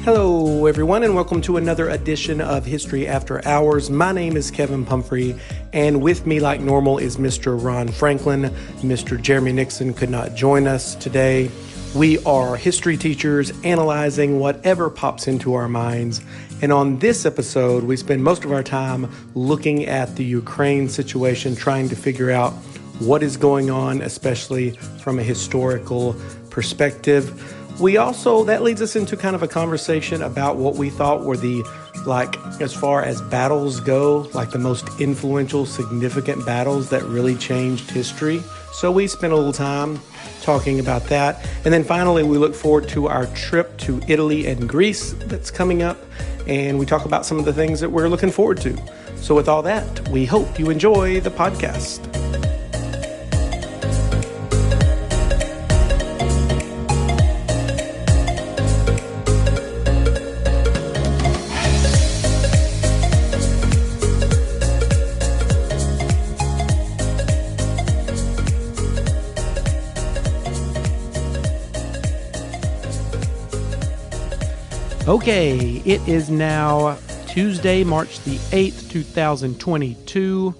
Hello, everyone, and welcome to another edition of History After Hours. My name is Kevin Pumphrey, and with me, like normal, is Mr. Ron Franklin. Mr. Jeremy Nixon could not join us today. We are history teachers analyzing whatever pops into our minds. And on this episode, we spend most of our time looking at the Ukraine situation, trying to figure out what is going on, especially from a historical perspective. That leads us into kind of a conversation about what we thought were as far as battles go, like the most influential, significant battles that really changed history. So we spent a little time talking about that. And then finally, we look forward to our trip to Italy and Greece that's coming up. And we talk about some of the things that we're looking forward to. So with all that, we hope you enjoy the podcast. Okay, it is now Tuesday, March the 8th, 2022,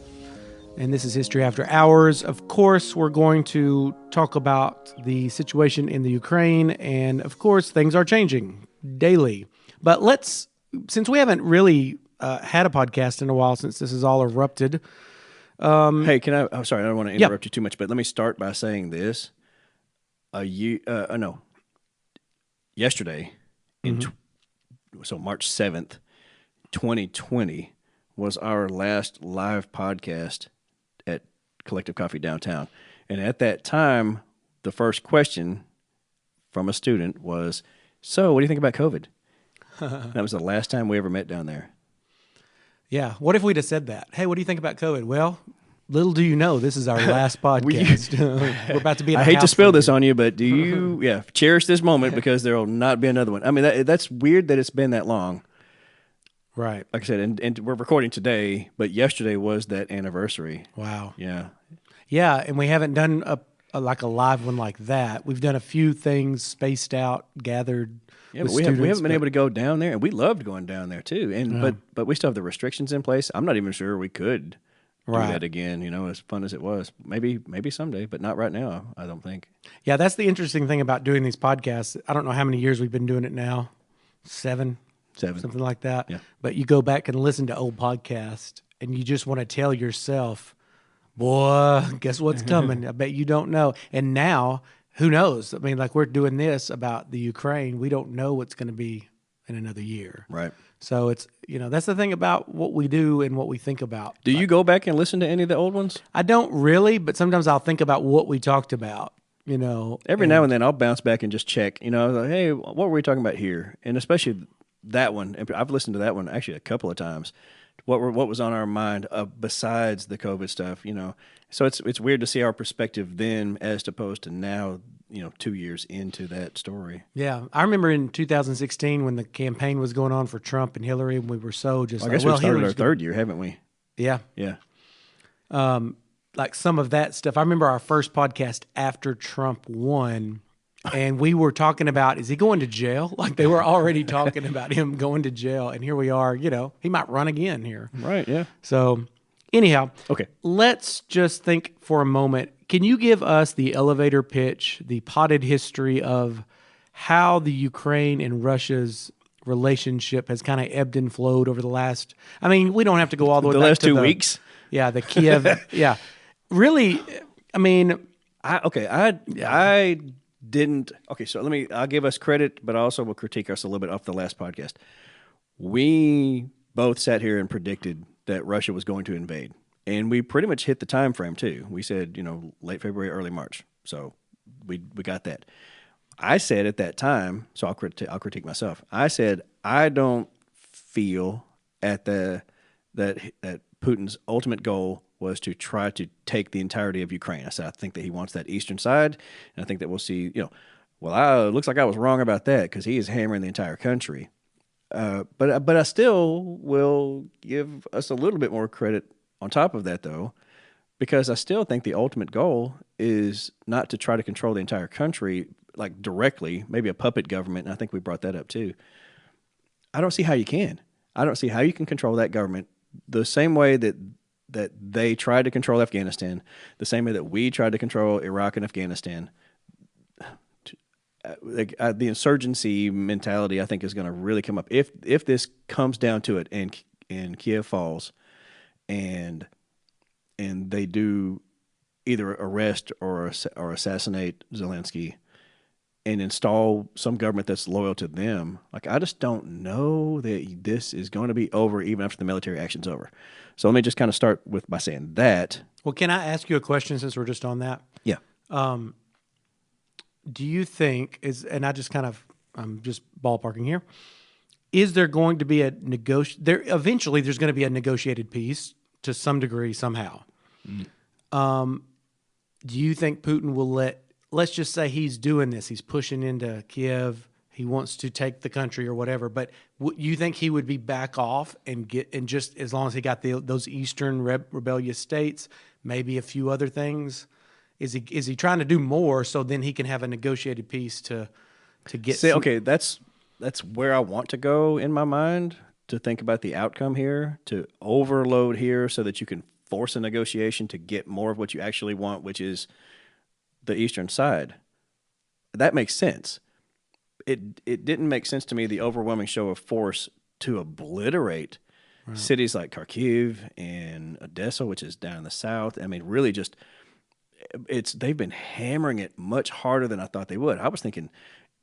and this is History After Hours. Of course, we're going to talk about the situation in the Ukraine, and of course, things are changing daily. But since we haven't really had a podcast in a while since this is all erupted. Hey, I'm sorry, I don't want to interrupt you too much, but let me start by saying this. Yesterday, so March 7th, 2020 was our last live podcast at Collective Coffee downtown. And at that time, the first question from a student was, so what do you think about COVID? That was the last time we ever met down there. Yeah. What if we'd have said that? Hey, what do you think about COVID? Well, little do you know, this is our last podcast. We're about to be in I hate to spill this on you, but do you cherish this moment because there will not be another one. I mean, that's weird that it's been that long. Right. Like I said, and we're recording today, but yesterday was that anniversary. Wow. Yeah. Yeah, and we haven't done a live one like that. We've done a few things spaced out, gathered with students. We haven't been able to go down there, and we loved going down there too. And but we still have the restrictions in place. I'm not even sure we could do that again, as fun as it was. Maybe someday, but not right now, I don't think. Yeah, that's the interesting thing about doing these podcasts. I don't know how many years we've been doing it now. Seven, something like that. Yeah. But you go back and listen to old podcasts, and you just want to tell yourself, boy, guess what's coming? I bet you don't know. And now, who knows? I mean, like we're doing this about the Ukraine. We don't know what's going to be in another year. Right. So it's, that's the thing about what we do and what we think about. Do you go back and listen to any of the old ones? I don't really, but sometimes I'll think about what we talked about, Every now and then I'll bounce back and just check, like, hey, what were we talking about here? And especially that one. And I've listened to that one actually a couple of times. What was on our mind besides the COVID stuff, So it's weird to see our perspective then as opposed to now, 2 years into that story. Yeah. I remember in 2016 when the campaign was going on for Trump and Hillary, and we were so just I guess we started our third year, haven't we? Yeah. Yeah. Like some of that stuff. I remember our first podcast after Trump won, and we were talking about, is he going to jail? Like they were already talking about him going to jail, and here we are, he might run again here. Right, yeah. So anyhow, okay, let's just think for a moment. Can you give us the elevator pitch, the potted history of how the Ukraine and Russia's relationship has kind of ebbed and flowed over the last, we don't have to go all the way back last to 2 weeks. Yeah, the Kiev. Yeah. Really, I didn't. Okay, so I'll give us credit, but I also will critique us a little bit off the last podcast. We both sat here and predicted that Russia was going to invade. And we pretty much hit the time frame too. We said, late February, early March. So we got that. I said at that time, so I'll critique myself. I said I don't feel that Putin's ultimate goal was to try to take the entirety of Ukraine. I said I think that he wants that eastern side, and I think that we'll see. It looks like I was wrong about that because he is hammering the entire country. But I still will give us a little bit more credit on top of that, though, because I still think the ultimate goal is not to try to control the entire country, like directly, maybe a puppet government, and I think we brought that up too. I don't see how you can. I don't see how you can control that government the same way that they tried to control Afghanistan, the same way that we tried to control Iraq and Afghanistan. The insurgency mentality, I think, is going to really come up if this comes down to it, and Kiev falls, and they do either arrest or assassinate Zelensky and install some government that's loyal to them. Like, I just don't know that this is going to be over even after the military action's over. So let me just kind of start by saying that. Well, can I ask you a question since we're just on that? Yeah. Do you think and I'm just ballparking here, is there going to be eventually there's going to be a negotiated peace to some degree somehow? Mm. Do you think Putin will let's just say he's doing this, he's pushing into Kiev, he wants to take the country or whatever, but you think he would be back off and just as long as he got those eastern rebellious states, maybe a few other things? Is he trying to do more so then he can have a negotiated peace to get? Okay, that's where I want to go in my mind, to think about the outcome here, to overload here so that you can force a negotiation to get more of what you actually want, which is the eastern side. That makes sense. It didn't make sense to me, the overwhelming show of force to obliterate cities like Kharkiv and Odessa, which is down in the south. I mean, really just they've been hammering it much harder than I thought they would. I was thinking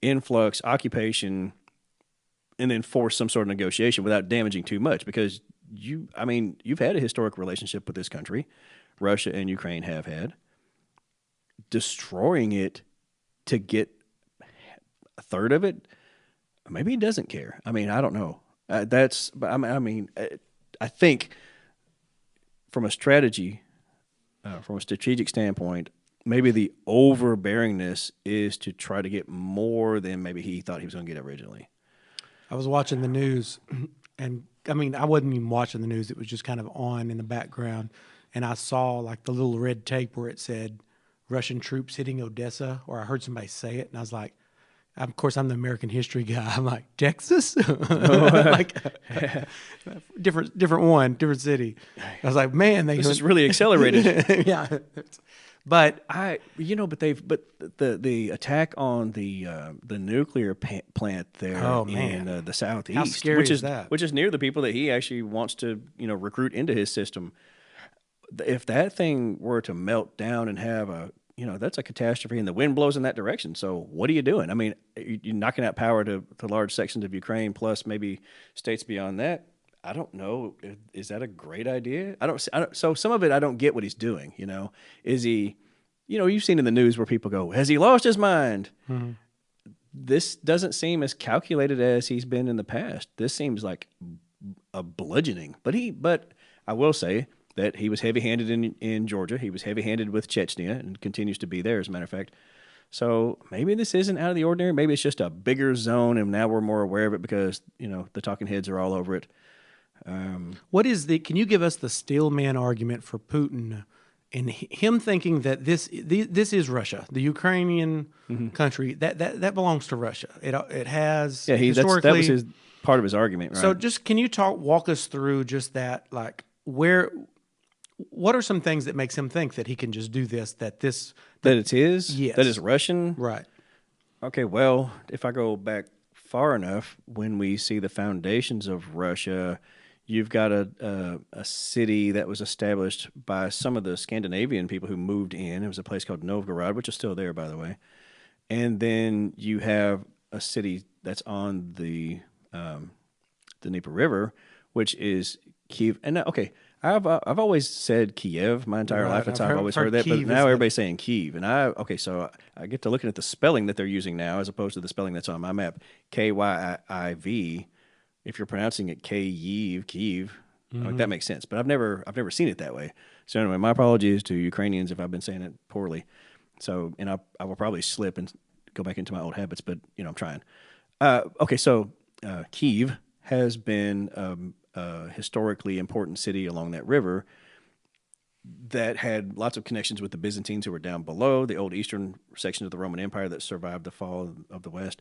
influx, occupation, and then force some sort of negotiation without damaging too much, because you've had a historic relationship with this country. Russia and Ukraine have had. Destroying it to get a third of it, maybe he doesn't care. I mean, I don't know. I think from a strategic standpoint, maybe the overbearingness is to try to get more than maybe he thought he was going to get originally. I was watching the news, and I mean, I wasn't even watching the news. It was just kind of on in the background, and I saw like the little red tape where it said Russian troops hitting Odessa, or I heard somebody say it, and I was like, of course, I'm the American history guy. I'm like, Texas? Like, different city. I was like, man, this is really accelerated. Yeah. But the attack on the nuclear plant there in the southeast, how scary is that? Which is near the people that he actually wants to recruit into his system. If that thing were to melt down and have that's a catastrophe, and the wind blows in that direction. So what are you doing? I mean, you're knocking out power to large sections of Ukraine, plus maybe states beyond that. I don't know. Is that a great idea? I don't. So some of it, I don't get what he's doing. Is he? You've seen in the news where people go, "Has he lost his mind?" Mm-hmm. This doesn't seem as calculated as he's been in the past. This seems like a bludgeoning. But I will say that he was heavy-handed in Georgia. He was heavy-handed with Chechnya and continues to be there, as a matter of fact. So maybe this isn't out of the ordinary. Maybe it's just a bigger zone, and now we're more aware of it because the talking heads are all over it. Can you give us the steelman argument for Putin and him thinking that this is Russia, the Ukrainian country that belongs to Russia? It has historically. That was his part of his argument, right? So just can you walk us through just that, like what are some things that makes him think that he can just do this? That it's his? Yes. That is Russian? Right. Okay, well, if I go back far enough, when we see the foundations of Russia, you've got a city that was established by some of the Scandinavian people who moved in. It was a place called Novgorod, which is still there, by the way. And then you have a city that's on the Dnieper River, which is Kiev. And okay, I've always said Kiev my entire life. That's how I've always heard that. But now everybody's saying Kiev, and so I get to looking at the spelling that they're using now, as opposed to the spelling that's on my map, Kyiv. If you're pronouncing it Kyiv, like, that makes sense. But I've never seen it that way. So anyway, my apologies to Ukrainians if I've been saying it poorly. So, and I will probably slip and go back into my old habits, but I'm trying. Okay, so Kyiv has been a historically important city along that river that had lots of connections with the Byzantines, who were down below, the old eastern section of the Roman Empire that survived the fall of the West.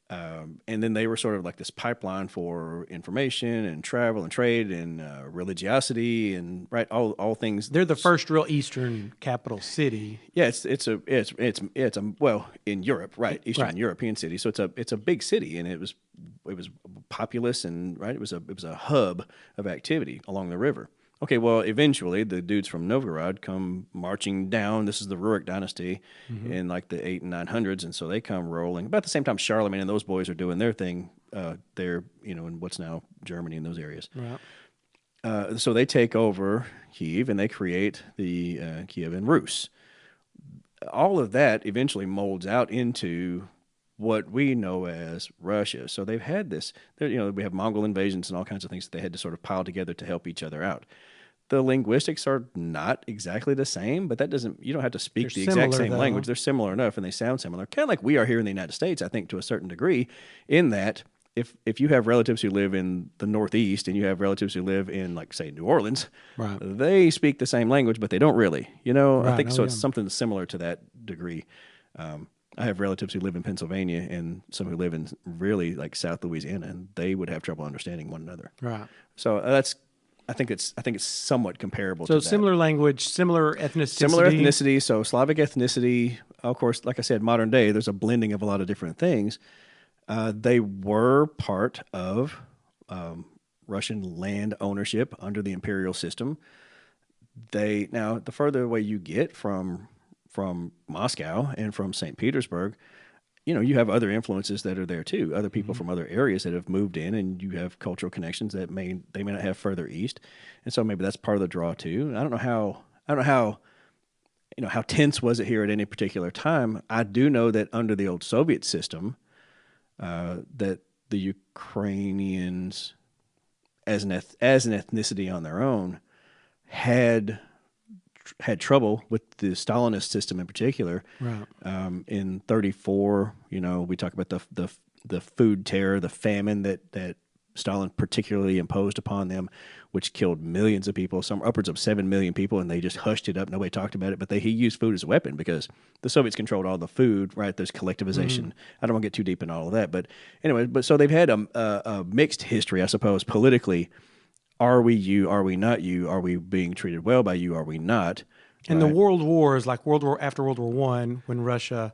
And then they were sort of like this pipeline for information and travel and trade and religiosity and all things. They're the first real Eastern capital city. Yeah, it's a well, in Europe, right? Eastern Right. European city. So it's a big city, and it was populous, and right, it was a hub of activity along the river. Okay, well, eventually the dudes from Novgorod come marching down. This is the Rurik dynasty in like the 800s and 900s, and so they come rolling about the same time Charlemagne and those boys are doing their thing there, in what's now Germany in those areas. Right. So they take over Kiev and they create the Kievan Rus. All of that eventually molds out into what we know as Russia. So they've had this, we have Mongol invasions and all kinds of things that they had to sort of pile together to help each other out. The linguistics are not exactly the same, but you don't have to speak the exact same language. They're similar enough and they sound similar, kind of like we are here in the United States, I think, to a certain degree, in that if you have relatives who live in the Northeast and you have relatives who live in, like, say, New Orleans, Right. they speak the same language, but they don't really. Right. I think so. Yeah. It's something similar to that degree. I have relatives who live in Pennsylvania and some who live in really like South Louisiana, and they would have trouble understanding one another. Right. So I think it's somewhat comparable. So to that. similar language, similar ethnicity. Similar ethnicity. So Slavic ethnicity, of course, like I said, modern day, there's a blending of a lot of different things. They were part of Russian land ownership under the imperial system. Now the further away you get from Moscow and from St. Petersburg, you have other influences that are there too. Other people from other areas that have moved in, and you have cultural connections that they may not have further east, and so maybe that's part of the draw too. I don't know how tense was it here at any particular time. I do know that under the old Soviet system, that the Ukrainians, as an ethnicity on their own, had trouble with the Stalinist system in particular. Right. In 1934, we talk about the food terror, the famine that Stalin particularly imposed upon them, which killed millions of people, some upwards of 7 million people, and they just hushed it up. Nobody talked about it, but he used food as a weapon because the Soviets controlled all the food, right? There's collectivization. I don't want to get too deep in all of that, but anyway, so they've had a mixed history, I suppose, politically. Are we you? Are we not you? Are we being treated well by you? Are we not? And the World Wars, like after World War I, when Russia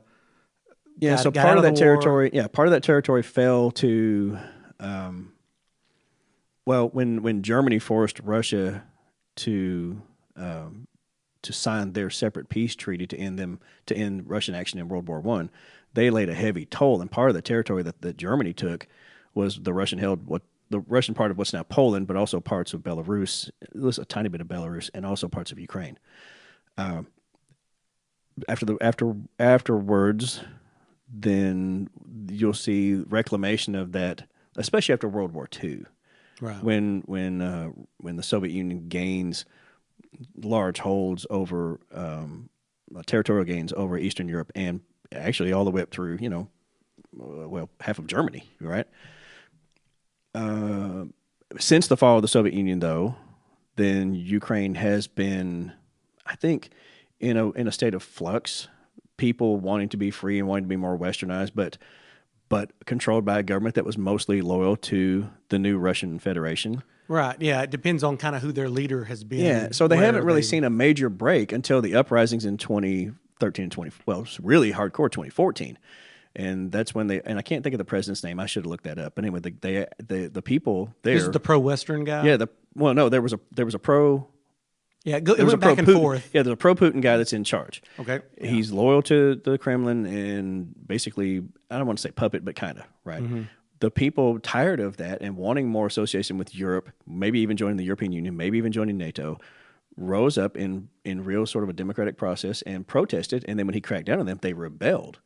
got part of that territory. Part of that territory fell to, when Germany forced Russia to sign their separate peace treaty to end Russian action in World War I, they laid a heavy toll. And part of the territory that Germany took was the Russian part of what's now Poland, but also parts of Belarus, a tiny bit of Belarus, and also parts of Ukraine. Afterwards, then you'll see reclamation of that, especially after World War II, Right. when the Soviet Union gains large holds over territorial gains over Eastern Europe and actually all the way up through half of Germany, right? Since the fall of the Soviet Union, though, then Ukraine has been, I think, in a state of flux. People wanting to be free and wanting to be more westernized, but controlled by a government that was mostly loyal to the new Russian Federation. Right. Yeah. It depends on kind of who their leader has been. Yeah. So they haven't really seen a major break until the uprisings in 2013 and it's really hardcore 2014. And that's when and I can't think of the president's name. I should have looked that up. But anyway, the people there. This is the pro-Western guy? Yeah. No, there was a pro. Yeah, it went back and forth. Yeah, there's a pro-Putin guy that's in charge. Okay. Yeah. He's loyal to the Kremlin and basically, I don't want to say puppet, but kind of, right? Mm-hmm. The people tired of that and wanting more association with Europe, maybe even joining the European Union, maybe even joining NATO, rose up in real sort of a democratic process and protested. And then when he cracked down on them, they rebelled.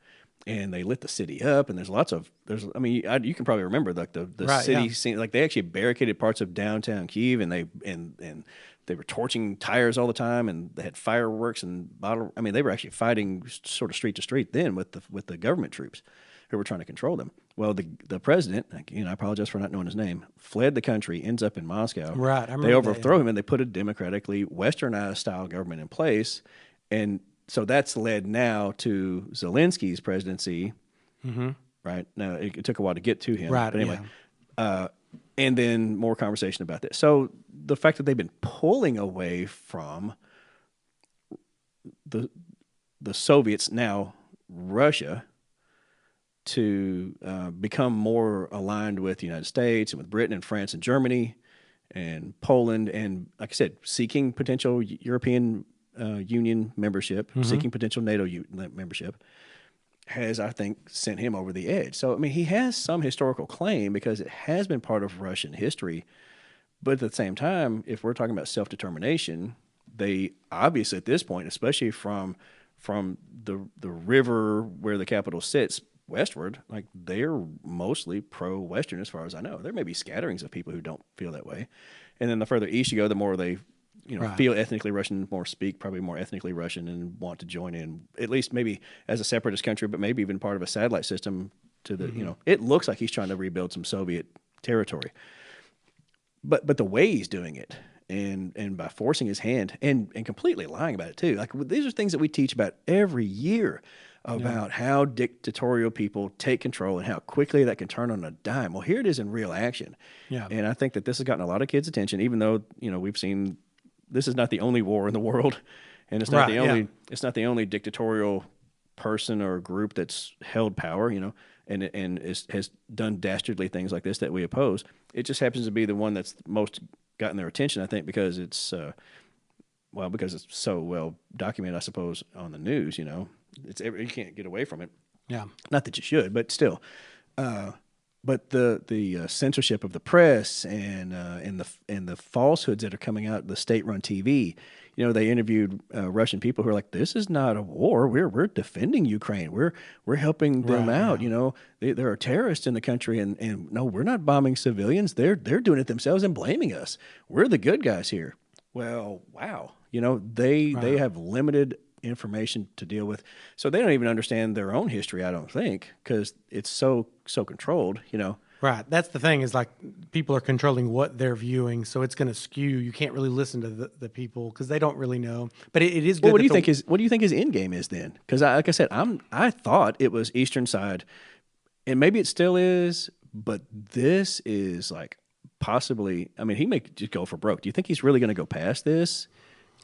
And they lit the city up, and you can probably remember like the right, city scene. Like they actually barricaded parts of downtown Kyiv, and they were torching tires all the time, and they had fireworks and they were actually fighting sort of street to street then with the government troops who were trying to control them. Well, the president, again, I apologize for not knowing his name, fled the country, ends up in Moscow. Right, I remember they overthrow him, and they put a democratically westernized style government in place, and so that's led now to Zelensky's presidency, right? Now, it took a while to get to him. Right, But anyway, and then more conversation about this. So the fact that they've been pulling away from the Soviets, now Russia, to become more aligned with the United States and with Britain and France and Germany and Poland, and like I said, seeking potential European Union membership, seeking potential NATO membership, has, I think, sent him over the edge. So, I mean, he has some historical claim because it has been part of Russian history. But at the same time, if we're talking about self-determination, they obviously at this point, especially from the river where the capital sits westward, like they're mostly pro-Western as far as I know. There may be scatterings of people who don't feel that way. And then the further east you go, the more they feel ethnically Russian, more speak probably more ethnically Russian and want to join in, at least maybe as a separatist country, but maybe even part of a satellite system to the, it looks like he's trying to rebuild some Soviet territory. But the way he's doing it and by forcing his hand and completely lying about it too. Like these are things that we teach about every year about how dictatorial people take control and how quickly that can turn on a dime. Well, here it is in real action. Yeah. And I think that this has gotten a lot of kids' attention, even though, we've seen this is not the only war in the world, and it's not it's not the only dictatorial person or group that's held power, and has done dastardly things like this that we oppose. It just happens to be the one that's most gotten their attention, I think, because it's because it's so well documented, I suppose, on the news. You can't get away from it. Yeah, not that you should, but still. But the censorship of the press and the falsehoods that are coming out, the state-run TV. They interviewed Russian people who are like, "This is not a war. We're defending Ukraine. We're helping them out. Yeah. There are terrorists in the country, and no, we're not bombing civilians. They're doing it themselves and blaming us. We're the good guys here." Well, wow. They have limited information to deal with, so they don't even understand their own history, I don't think, because it's so controlled. Right. That's the thing, is like people are controlling what they're viewing, so it's going to skew. You can't really listen to the people because they don't really know. But it is good. Well, what do you think his end game is then? Because like I said, I thought it was Eastern side, and maybe it still is, but this is like possibly. I mean, he may just go for broke. Do you think he's really going to go past this?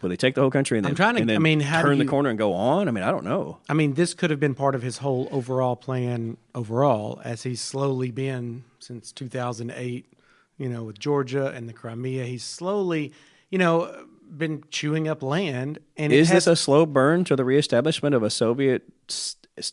Will they take the whole country and then, turn the corner and go on? I mean, I don't know. I mean, this could have been part of his whole overall plan as he's slowly been since 2008, with Georgia and the Crimea. He's slowly, been chewing up land. And is this a slow burn to the reestablishment of a Soviet,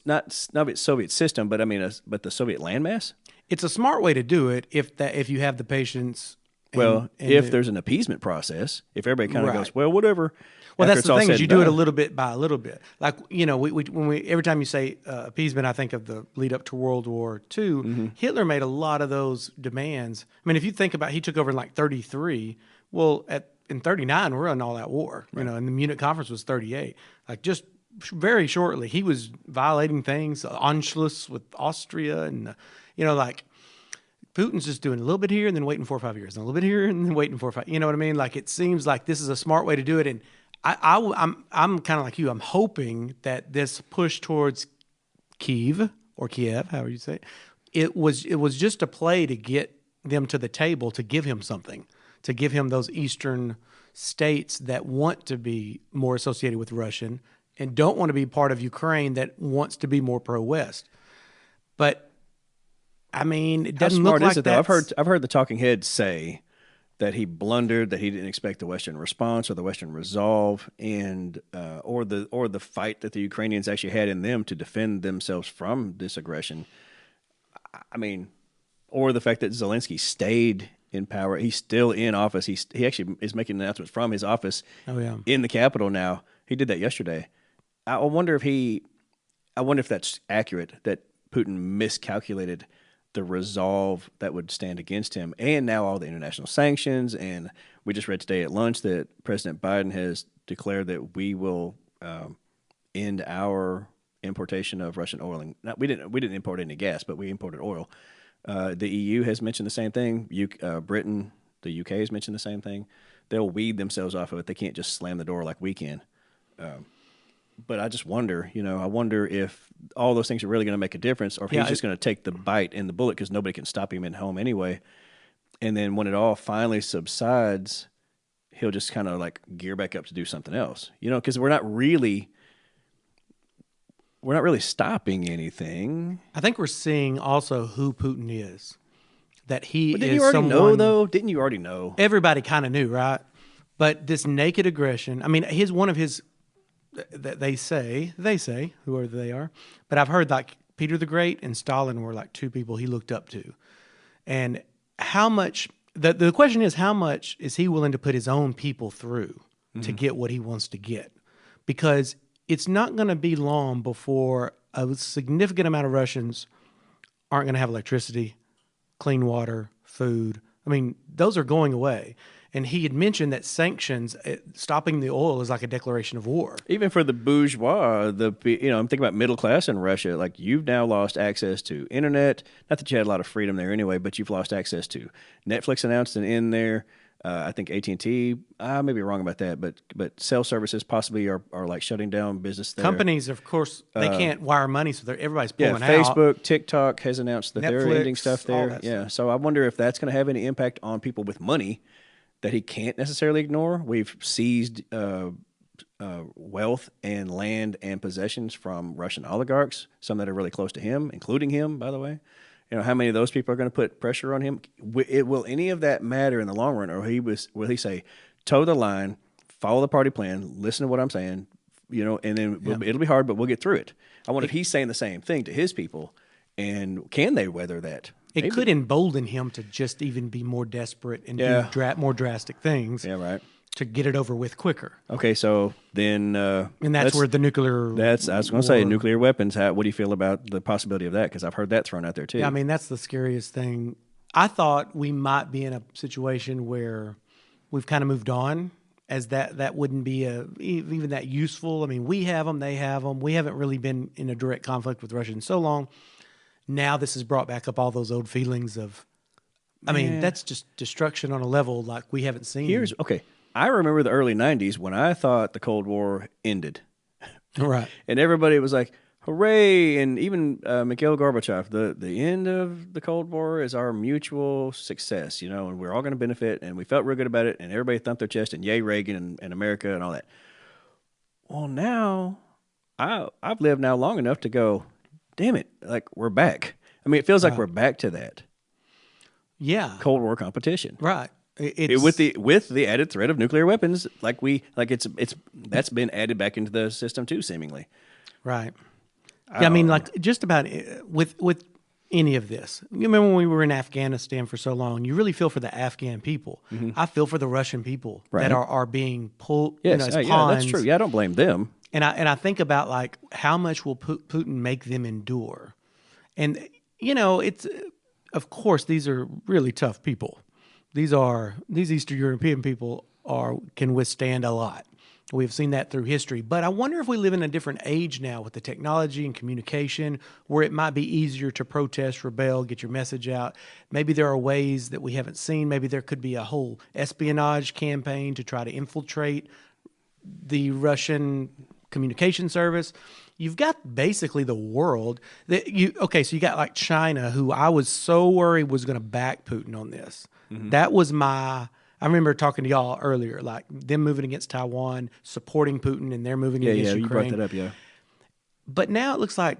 not Soviet system, but but the Soviet landmass? It's a smart way to do it if you have the patience. If there's an appeasement process, if everybody kind of goes, well, whatever. Well, that's the thing, is you do it a little bit by a little bit. Like, every time you say appeasement, I think of the lead up to World War II. Mm-hmm. Hitler made a lot of those demands. I mean, if you think about, he took over in like 1933. Well, in 1939, we're in all that war, and the Munich Conference was 1938. Like, just very shortly, he was violating things, Anschluss with Austria, and, Putin's just doing a little bit here and then waiting 4 or 5 years, and a little bit here and then waiting 4 or 5. You know what I mean? Like, it seems like this is a smart way to do it. And I'm kind of like you. I'm hoping that this push towards Kiev, however you say it, it was just a play to get them to the table, to give him something, to give him those eastern states that want to be more associated with Russian and don't want to be part of Ukraine that wants to be more pro-West. But I mean, it doesn't look like that. How smart is it, though? I've heard the talking heads say that he blundered, that he didn't expect the Western response or the Western resolve, and or the fight that the Ukrainians actually had in them to defend themselves from this aggression. I mean, or the fact that Zelensky stayed in power. He's still in office. He actually is making announcements from his office in the Capitol now. He did that yesterday. I wonder if that's accurate, that Putin miscalculated the resolve that would stand against him, and now all the international sanctions. And we just read today at lunch that President Biden has declared that we will end our importation of Russian oil. And we didn't import any gas, but we imported oil. The EU has mentioned the same thing. Britain, the UK has mentioned the same thing. They'll weed themselves off of it. They can't just slam the door like we can. but I just wonder, I wonder if all those things are really going to make a difference, or if he's just going to take the bite and the bullet because nobody can stop him at home anyway. And then when it all finally subsides, he'll just kind of like gear back up to do something else, because we're not really stopping anything. I think we're seeing also who Putin is. That he but didn't is you already someone, know, though? Didn't you already know? Everybody kind of knew, right? But this naked aggression, I mean, they say, whoever they are, but I've heard like Peter the Great and Stalin were like two people he looked up to. And how much, the question is, how much is he willing to put his own people through to get what he wants to get? Because it's not going to be long before a significant amount of Russians aren't going to have electricity, clean water, food. I mean, those are going away. And he had mentioned that sanctions, stopping the oil, is like a declaration of war. Even for the bourgeois, I'm thinking about middle class in Russia. Like, you've now lost access to internet. Not that you had a lot of freedom there anyway, but you've lost access to Netflix announced an end there. I think AT&T, I may be wrong about that, but cell services possibly are like shutting down business there. Companies, of course, they can't wire money, so everybody's pulling out. Facebook, TikTok has announced that they're ending stuff there. Yeah, so I wonder if that's going to have any impact on people with money that he can't necessarily ignore. We've seized wealth and land and possessions from Russian oligarchs, some that are really close to him, including him, by the way. How many of those people are going to put pressure on him? Will any of that matter in the long run, or will he say, toe the line, follow the party plan, listen to what I'm saying, and then it'll be hard, but we'll get through it. I wonder if he's saying the same thing to his people, and can they weather that? It could embolden him to just even be more desperate and do more drastic things. Yeah, right. To get it over with quicker. Okay, so then... and that's where the nuclear... I was going to say, nuclear weapons. What do you feel about the possibility of that? Because I've heard that thrown out there, too. Yeah, I mean, that's the scariest thing. I thought we might be in a situation where we've kind of moved on, as that wouldn't be even that useful. I mean, we have them, they have them. We haven't really been in a direct conflict with Russia in so long. Now this has brought back up all those old feelings of... I mean, that's just destruction on a level like we haven't seen. Okay. I remember the early 90s when I thought the Cold War ended. Right. And everybody was like, hooray. And even Mikhail Gorbachev, the end of the Cold War is our mutual success, and we're all going to benefit. And we felt real good about it. And everybody thumped their chest and yay, Reagan and America and all that. Well, now I've lived now long enough to go, damn it, like we're back. I mean, it feels like we're back to that. Yeah. Cold War competition. Right. With the added threat of nuclear weapons, that's been added back into the system too, seemingly. Right. Yeah, I mean, like just about with any of this. You remember when we were in Afghanistan for so long? You really feel for the Afghan people. Mm-hmm. I feel for the Russian people that are being pulled. Yes, as pawns. Yeah, that's true. Yeah, I don't blame them. And I think about like how much will Putin make them endure, and it's of course these are really tough people. These Eastern European people can withstand a lot. We've seen that through history. But I wonder if we live in a different age now with the technology and communication where it might be easier to protest, rebel, get your message out. Maybe there are ways that we haven't seen. Maybe there could be a whole espionage campaign to try to infiltrate the Russian communication service. You've got basically the world. So you got like China, who I was so worried was going to back Putin on this. Mm-hmm. That was I remember talking to y'all earlier, like them moving against Taiwan, supporting Putin, and they're moving against Ukraine. Yeah, you brought that up, yeah. But now it looks like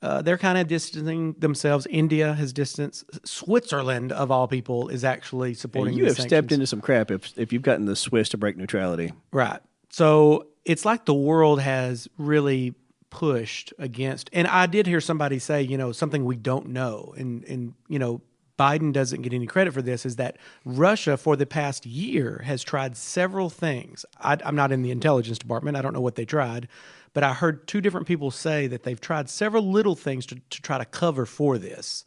they're kind of distancing themselves. India has distanced. Switzerland, of all people, is actually supporting you have sanctions. Stepped into some crap if you've gotten the Swiss to break neutrality. Right. So it's like the world has really pushed against, and I did hear somebody say, something we don't know, and Biden doesn't get any credit for this, is that Russia for the past year has tried several things. I'm not in the intelligence department. I don't know what they tried, but I heard two different people say that they've tried several little things to try to cover for this.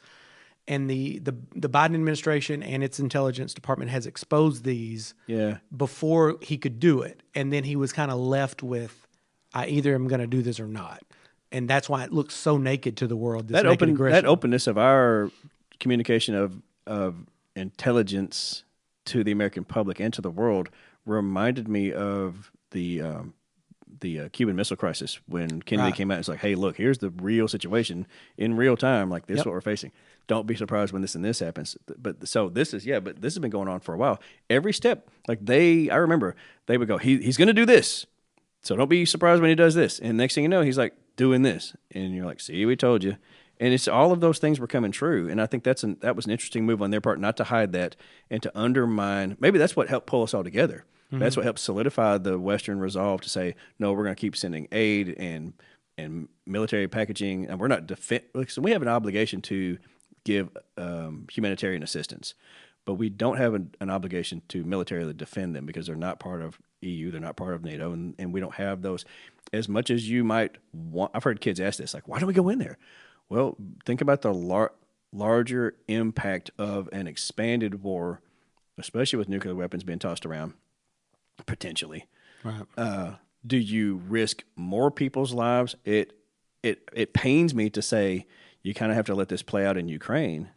And the Biden administration and its intelligence department has exposed these before he could do it. And then he was kind of left with, I either am going to do this or not. And that's why it looks so naked to the world, that openness of our communication of intelligence to the American public and to the world reminded me of the the Cuban Missile Crisis when Kennedy came out. It's like, hey, look, here's the real situation in real time. Like this is what we're facing. Don't be surprised when this and this happens. But so this is but this has been going on for a while. Every step, like I remember they would go, he's going to do this. So don't be surprised when he does this. And next thing you know, he's like doing this, and you're like, see, we told you. And it's all of those things were coming true. And I think that was an interesting move on their part, not to hide that and to undermine. Maybe that's what helped pull us all together. Mm-hmm. That's what helped solidify the Western resolve to say, no, we're going to keep sending aid and military packaging, and we're not so we have an obligation to give humanitarian assistance, but we don't have an obligation to militarily defend them because they're not part of EU, they're not part of NATO, and we don't have those as much as you might want. I've heard kids ask this, like, why don't we go in there? Well, think about the larger impact of an expanded war, especially with nuclear weapons being tossed around, potentially. Right. Do you risk more people's lives? It pains me to say you kind of have to let this play out in Ukraine,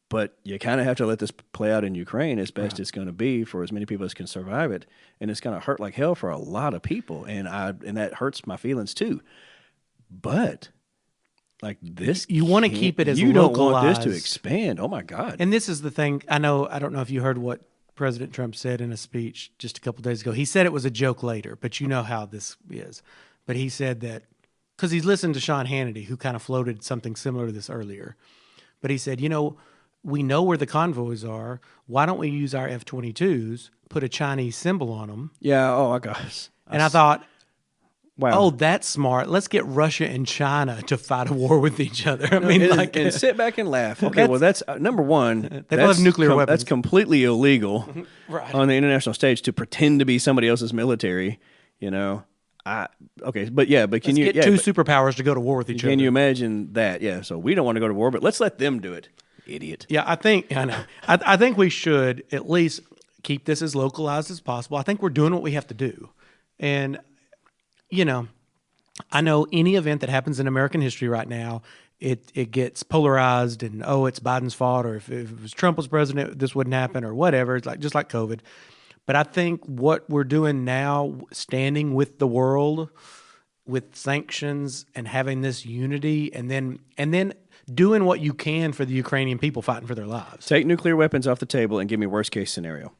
but you kind of have to let this play out in Ukraine as best it's going to be for as many people as can survive it, and it's going to hurt like hell for a lot of people, and that hurts my feelings too. But like this, you want to keep it as you localized. Don't want this to expand. Oh my God! And this is the thing. I don't know if you heard what President Trump said in a speech just a couple of days ago. He said it was a joke later, but you know how this is. But he said that because he's listened to Sean Hannity, who kind of floated something similar to this earlier. But he said, we know where the convoys are. Why don't we use our F-22s, put a Chinese symbol on them? Yeah, oh my gosh. And I thought, wow. Oh, that's smart. Let's get Russia and China to fight a war with each other. I mean, and sit back and laugh. Okay, well, that's number one. They both have nuclear weapons. That's completely illegal on the international stage to pretend to be somebody else's military, but can you get two superpowers to go to war with each other? Can you imagine that? Yeah, so we don't want to go to war, but let's let them do it. Idiot. Yeah, I know. I think we should at least keep this as localized as possible. I think we're doing what we have to do. And, I know any event that happens in American history right now, it gets polarized and, it's Biden's fault, or if it was Trump was president, this wouldn't happen, or whatever. It's just like COVID. But I think what we're doing now, standing with the world, with sanctions and having this unity, and then doing what you can for the Ukrainian people fighting for their lives. Take nuclear weapons off the table and give me worst case scenario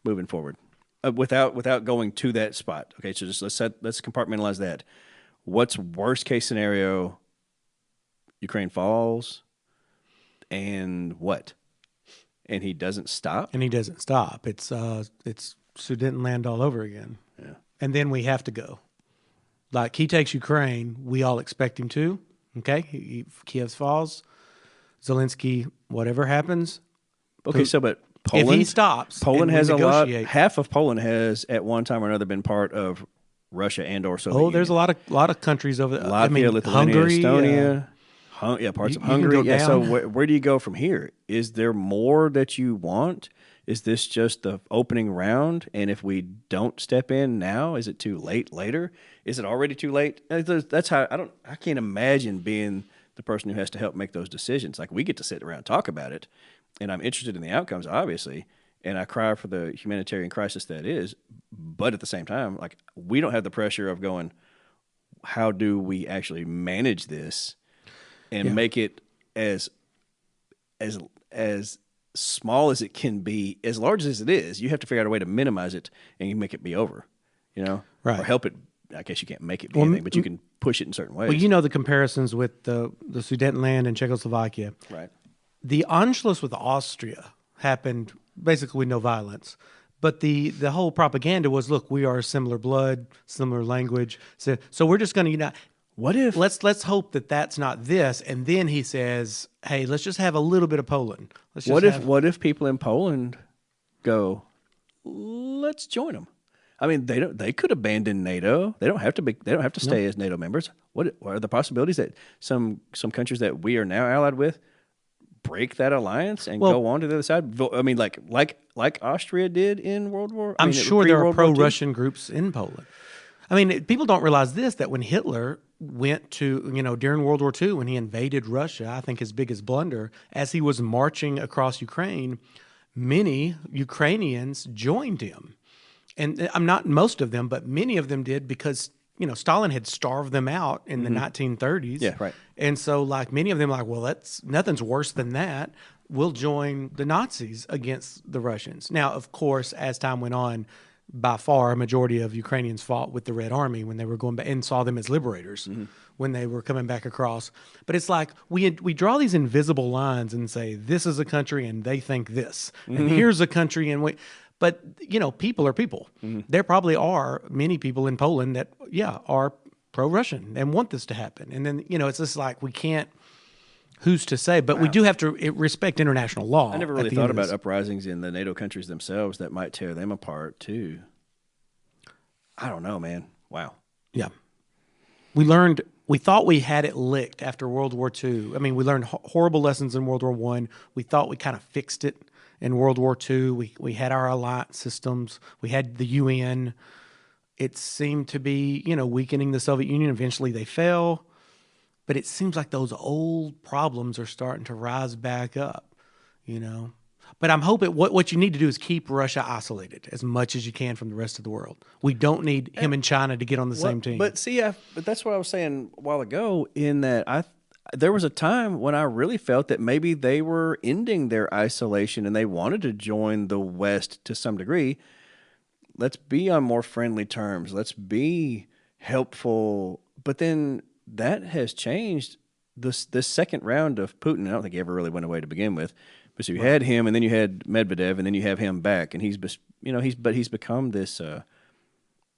moving forward, without going to that spot. Okay, so just let's compartmentalize that. What's worst case scenario? Ukraine falls, and what? And he doesn't stop. It's Sudetenland all over again. Yeah. And then we have to go. Like, he takes Ukraine, we all expect him to. Okay, Kiev falls, Zelensky, whatever happens. Okay, but Poland, if he stops, Poland has half of Poland has at one time or another been part of Russia and or Soviet Union. There's a lot of countries over there. Latvia, Lithuania, Hungary, Estonia. Parts of Hungary. Yeah, so where do you go from here? Is there more that you want? Is this just the opening round? And if we don't step in now, is it too late later? Is it already too late? That's how I can't imagine being the person who has to help make those decisions. Like, we get to sit around and talk about it, and I'm interested in the outcomes, obviously, and I cry for the humanitarian crisis that is. But at the same time, like, we don't have the pressure of going, how do we actually manage this? And make it as small as it can be, as large as it is. You have to figure out a way to minimize it and you make it be over, right? Or help it. I guess you can't make it be anything, but you can push it in certain ways. Well, the comparisons with the Sudetenland and Czechoslovakia. Right. The Anschluss with Austria happened basically with no violence. But the whole propaganda was, look, we are similar blood, similar language. So we're just going to unite. What if let's hope that that's not this, and then he says, "Hey, let's just have a little bit of Poland." What if people in Poland go, "Let's join them"? I mean, they could abandon NATO. They don't have to stay as NATO members. What are the possibilities that some countries that we are now allied with break that alliance and go on to the other side? I mean, like Austria did in World War. I'm sure there are pro-Russian groups in Poland. I mean, people don't realize that when Hitler went to, during World War II, when he invaded Russia, I think his biggest blunder, as he was marching across Ukraine, many Ukrainians joined him. And I'm not most of them, but many of them did, because Stalin had starved them out in the 1930s. Yeah, right. And so like many of them like, well, nothing's worse than that. We'll join the Nazis against the Russians. Now, of course, as time went on, by far a majority of Ukrainians fought with the Red Army when they were going back and saw them as liberators when they were coming back across. But it's like we draw these invisible lines and say, this is a country and they think this. And here's a country and but, people are people. There probably are many people in Poland that, are pro-Russian and want this to happen. And then, it's just like we can't, who's to say? But we do have to respect international law. I never really thought about uprisings in the NATO countries themselves that might tear them apart, too. I don't know, man. Wow. Yeah. We thought we had it licked after World War II. I mean, we learned horrible lessons in World War I. We thought we kind of fixed it in World War II. We had our alliance systems. We had the UN. It seemed to be, weakening the Soviet Union. Eventually they fell. But it seems like those old problems are starting to rise back up, But I'm hoping what you need to do is keep Russia isolated as much as you can from the rest of the world. We don't need him and China to get on the same team. But see, but that's what I was saying a while ago in that there was a time when I really felt that maybe they were ending their isolation and they wanted to join the West to some degree. Let's be on more friendly terms. Let's be helpful. But then that has changed. This second round of Putin, I don't think he ever really went away to begin with. But so you had him, and then you had Medvedev, and then you have him back, and he's become this.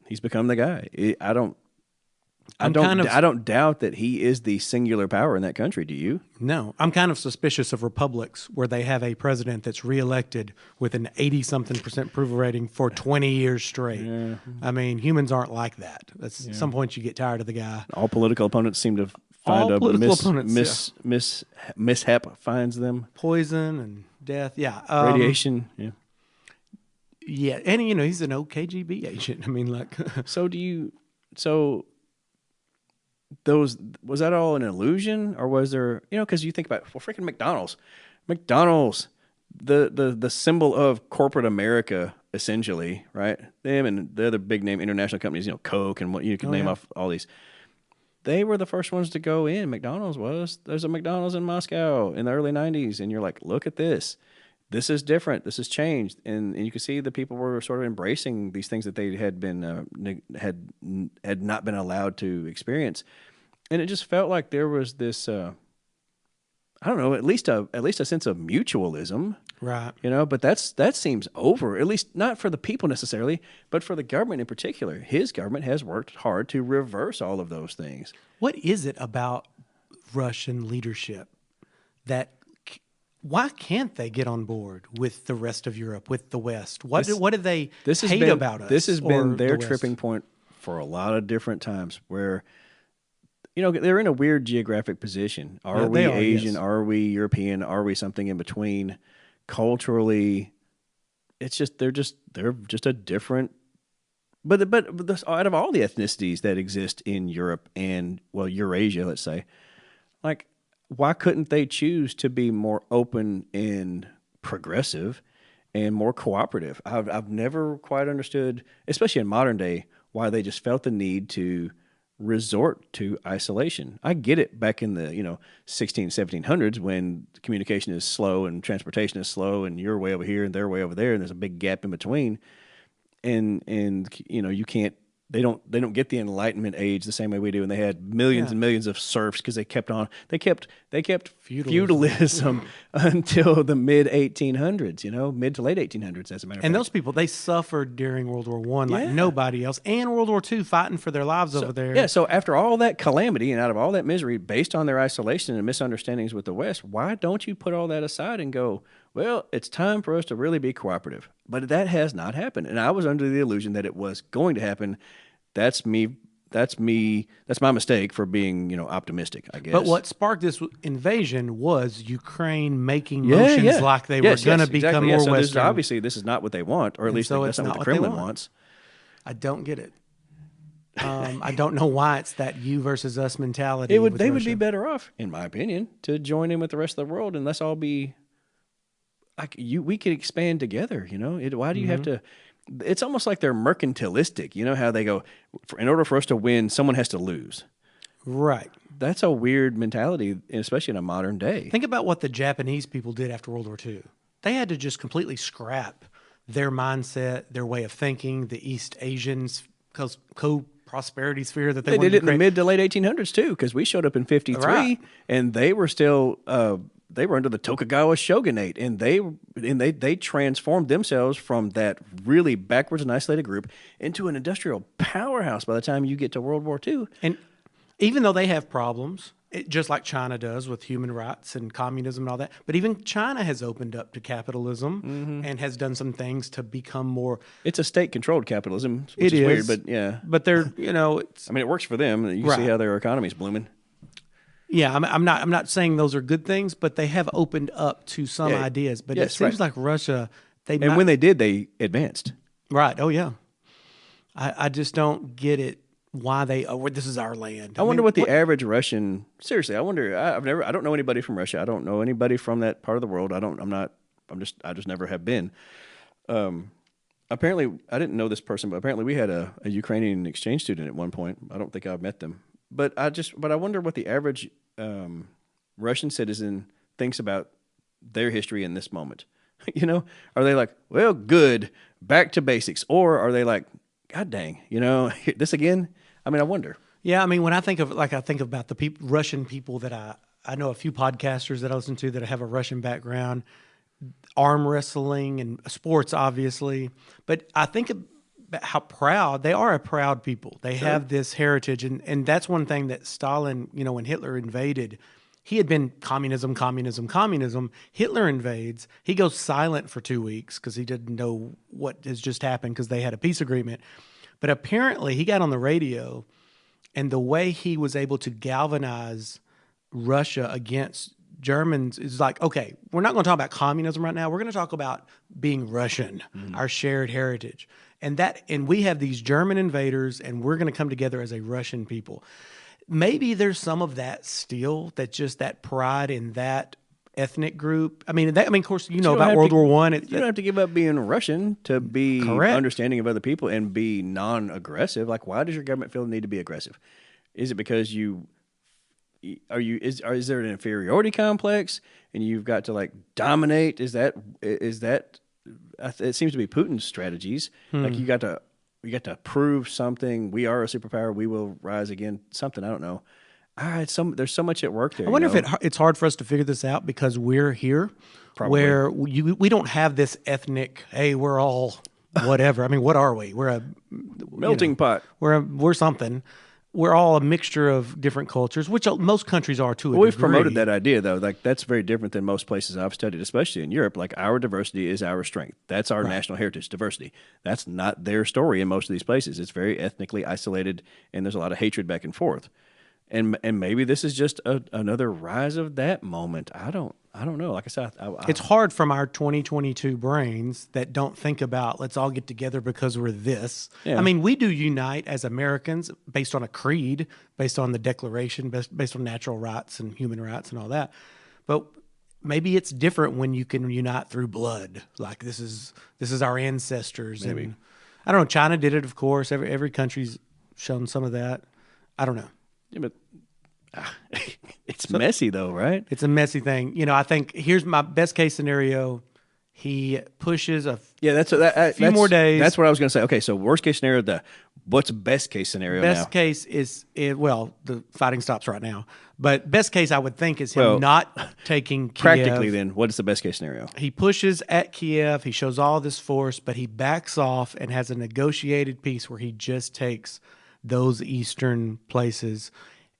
He's become the guy. I don't doubt that he is the singular power in that country. Do you? No, I'm kind of suspicious of republics where they have a president that's reelected with an 80-something% approval rating for 20 years straight. Yeah. I mean, humans aren't like that. At some point, you get tired of the guy. All political opponents seem to find mishap finds them. Poison and death. Yeah. Radiation. Yeah. Yeah, and he's an old KGB agent. I mean, like. Was that all an illusion, or was there, because you think about, freaking McDonald's, the symbol of corporate America, essentially, right? Them and the other big name international companies, Coke and what you can name off all these. They were the first ones to go in. McDonald's was. There's a McDonald's in Moscow in the early 90s, and you're like, look at this. This is different. This has changed, and you can see the people were sort of embracing these things that they had been had not been allowed to experience, and it just felt like there was this, I don't know, at least a sense of mutualism, right? But that seems over. At least not for the people necessarily, but for the government in particular. His government has worked hard to reverse all of those things. What is it about Russian leadership that? Why can't they get on board with the rest of Europe, with the West? What do they hate about us? This has been their tripping point for a lot of different times where, they're in a weird geographic position. Are we Asian? Yes. Are we European? Are we something in between? Culturally, it's just they're just a different. But out of all the ethnicities that exist in Europe and Eurasia, let's say, like. Why couldn't they choose to be more open and progressive and more cooperative? I've never quite understood, especially in modern day, why they just felt the need to resort to isolation. I get it back in the 1700s when communication is slow and transportation is slow and you're way over here and they're way over there and there's a big gap in between, and you can't. They don't get the Enlightenment age the same way we do, and they had millions and millions of serfs because they kept feudalism until the mid 1800s, mid to late 1800s, as a matter of fact. And those people, they suffered during World War I like nobody else, and World War II fighting for their lives over there. Yeah, so after all that calamity and out of all that misery, based on their isolation and misunderstandings with the West, why don't you put all that aside and go, well, it's time for us to really be cooperative? But that has not happened, and I was under the illusion that it was going to happen. That's me. That's my mistake for being, optimistic, I guess. But what sparked this invasion was Ukraine making motions like they were going to become more so Western. Obviously, this is not what they want, or at least that's not what the Kremlin wants. I don't get it. I don't know why it's that you versus us mentality. They would be better off, in my opinion, to join in with the rest of the world, and let's all be like you. We could expand together. Why do you have to? it's almost like they're mercantilistic. You know how they go, in order for us to win, someone has to lose. Right. That's a weird mentality, especially in a modern day. Think about what the Japanese people did after World War II. They had to just completely scrap their mindset, their way of thinking, the East Asians co-prosperity sphere that they wanted did it to in the mid to late 1800s too, because we showed up in 53, Right. and they were still they were under the Tokugawa shogunate, and they transformed themselves from that really backwards and isolated group into an industrial powerhouse by the time you get to World War II. And even though they have problems, just like China does with human rights and communism and all that, but even China has opened up to capitalism and has done some things to become more. It's a state-controlled capitalism, which is weird, but yeah. But they're, I mean, it works for them. You can see how their economy's blooming. Yeah, I'm not saying those are good things, but they have opened up to some ideas. But it seems like Russia, when they did, they advanced. Right. Oh yeah. I just don't get it. Why this is our land. I wonder what the average Russian. Seriously, I wonder. I don't know anybody from Russia. I don't know anybody from that part of the world. I just never have been. Apparently, I didn't know this person, but apparently we had a Ukrainian exchange student at one point. I don't think I've met them, but I wonder what the average Russian citizen thinks about their history in this moment. Are they like, well, good, back to basics, or are they like, God dang, this again? I mean, I wonder. Yeah, I mean, when I think about the Russian people that I know a few podcasters that I listen to that have a Russian background, arm wrestling and sports, obviously. But I think about how proud they are. A proud people. They have this heritage, and that's one thing that Stalin, when Hitler invaded, he had been communism. Hitler invades. He goes silent for 2 weeks because he didn't know what has just happened because they had a peace agreement. But apparently he got on the radio, and the way he was able to galvanize Russia against Germans is like, okay, we're not going to talk about communism right now. We're going to talk about being Russian, our shared heritage. And we have these German invaders, and we're going to come together as a Russian people. Maybe there's some of that still, that just that pride in that ethnic group. I mean, of course, about World War I. You don't have to give up being Russian to be understanding of other people and be non-aggressive. Like, why does your government feel the need to be aggressive? Is it because is there an inferiority complex and you've got to like dominate? Is that it seems to be Putin's strategies. Like you got to prove something. We are a superpower. We will rise again. Something, I don't know. There's so much at work there. I wonder if it's hard for us to figure this out because we're here, where we don't have this ethnic. Hey, we're all whatever. I mean, what are we? We're a melting pot. We're something. We're all a mixture of different cultures, which most countries are to a degree. We've promoted that idea, though. Like, that's very different than most places I've studied, especially in Europe. Like, our diversity is our strength. That's our national heritage, diversity. That's not their story in most of these places. It's very ethnically isolated, and there's a lot of hatred back and forth. And maybe this is just another rise of that moment. I don't know. Like I said, it's hard from our 2022 brains that don't think about let's all get together because we're this. Yeah. I mean, we do unite as Americans based on a creed, based on the Declaration, based on natural rights and human rights and all that. But maybe it's different when you can unite through blood. Like this is our ancestors. Maybe. And I don't know. China did it, of course. Every country's shown some of that. I don't know. Yeah, but it's messy though, right? It's a messy thing. I think here's my best case scenario. He pushes few more days. That's what I was going to say. Okay, so worst case scenario, what's best case scenario now? Best case is, the fighting stops right now. But best case I would think is him not taking Kiev. Practically then, what is the best case scenario? He pushes at Kiev. He shows all this force, but he backs off and has a negotiated peace where he just takes those eastern places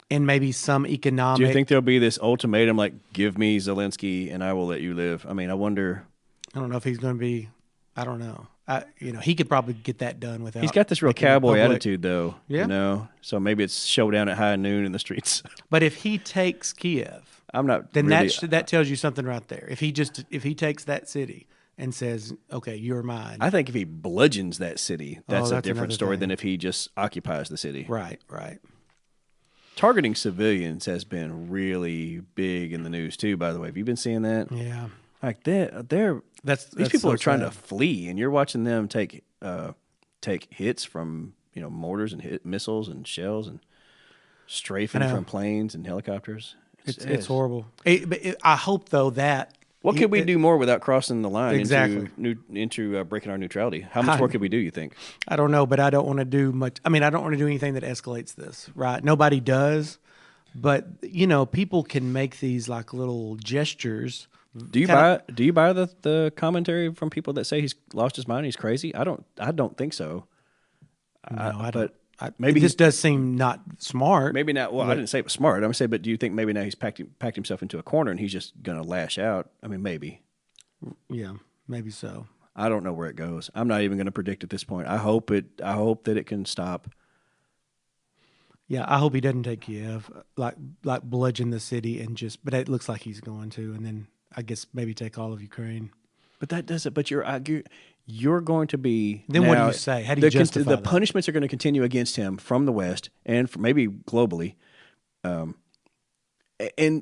and maybe some economic. Do you think there'll be this ultimatum like, give me Zelensky and I will let you live? I mean, I wonder. I don't know if he's going to be, I don't know. He could probably get that done without. He's got this real cowboy attitude though, so maybe it's showdown at high noon in the streets. But if he takes Kiev, then that tells you something right there. If he takes that city and says, okay, you're mine. I think if he bludgeons that city, that's a different story than if he just occupies the city. Right. Targeting civilians has been really big in the news too, by the way. Have you been seeing that? Yeah. Like these people are trying to flee, and you're watching them take take hits from mortars and missiles and shells and strafing from planes and helicopters. It's horrible. I hope though that what could we do more without crossing the line exactly. into breaking our neutrality? How much more could we do, you think? I don't know, but I don't want to do much. I mean, I don't want to do anything that escalates this, right? Nobody does, but people can make these like little gestures. Do you buy the commentary from people that say he's lost his mind, he's crazy? I don't think so. No, I don't. Maybe this does seem not smart. Maybe not. Well, I didn't say it was smart. I'm going to say, but do you think maybe now he's packed himself into a corner and he's just going to lash out? I mean, maybe. Yeah, maybe so. I don't know where it goes. I'm not even going to predict at this point. I hope that it can stop. Yeah, I hope he doesn't take Kiev, like bludgeon the city and just. But it looks like he's going to, and then I guess maybe take all of Ukraine. But that doesn't. But you're going to be. Then what do you say? How do you justify that? The punishments are going to continue against him from the West and maybe globally, and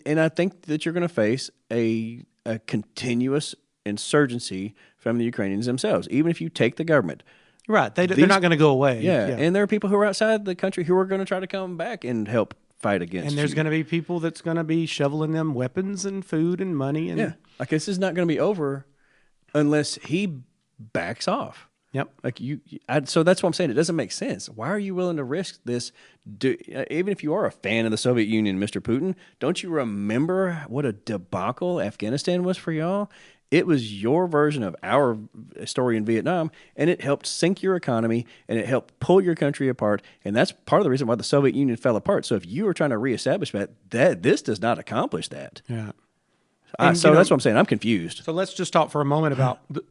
I think that you're going to face a continuous insurgency from the Ukrainians themselves, even if you take the government. Right, they're not going to go away. Yeah, and there are people who are outside the country who are going to try to come back and help fight against. And there's going to be people that's going to be shoveling them weapons and food and money. And like this is not going to be over unless he backs off. Yep. Like so that's what I'm saying. It doesn't make sense. Why are you willing to risk this? Even if you are a fan of the Soviet Union, Mr. Putin, don't you remember what a debacle Afghanistan was for y'all? It was your version of our story in Vietnam, and it helped sink your economy, and it helped pull your country apart, and that's part of the reason why the Soviet Union fell apart. So if you are trying to reestablish that this does not accomplish that. Yeah. So that's what I'm saying. I'm confused. So let's just talk for a moment about the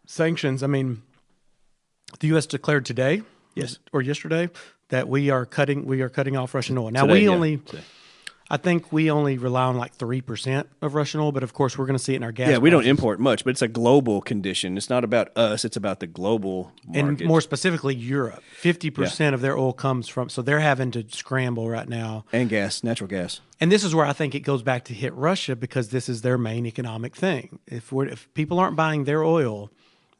sanctions. I mean, the U.S. declared today, or yesterday, that we are cutting off Russian oil. Now I think we only rely on like 3% of Russian oil, but of course we're going to see it in our gas. Yeah, we don't import much, but it's a global condition. It's not about us; it's about the global market. And more specifically, Europe. 50% of their oil comes from, so they're having to scramble right now. And gas, natural gas. And this is where I think it goes back to hit Russia because this is their main economic thing. If people aren't buying their oil,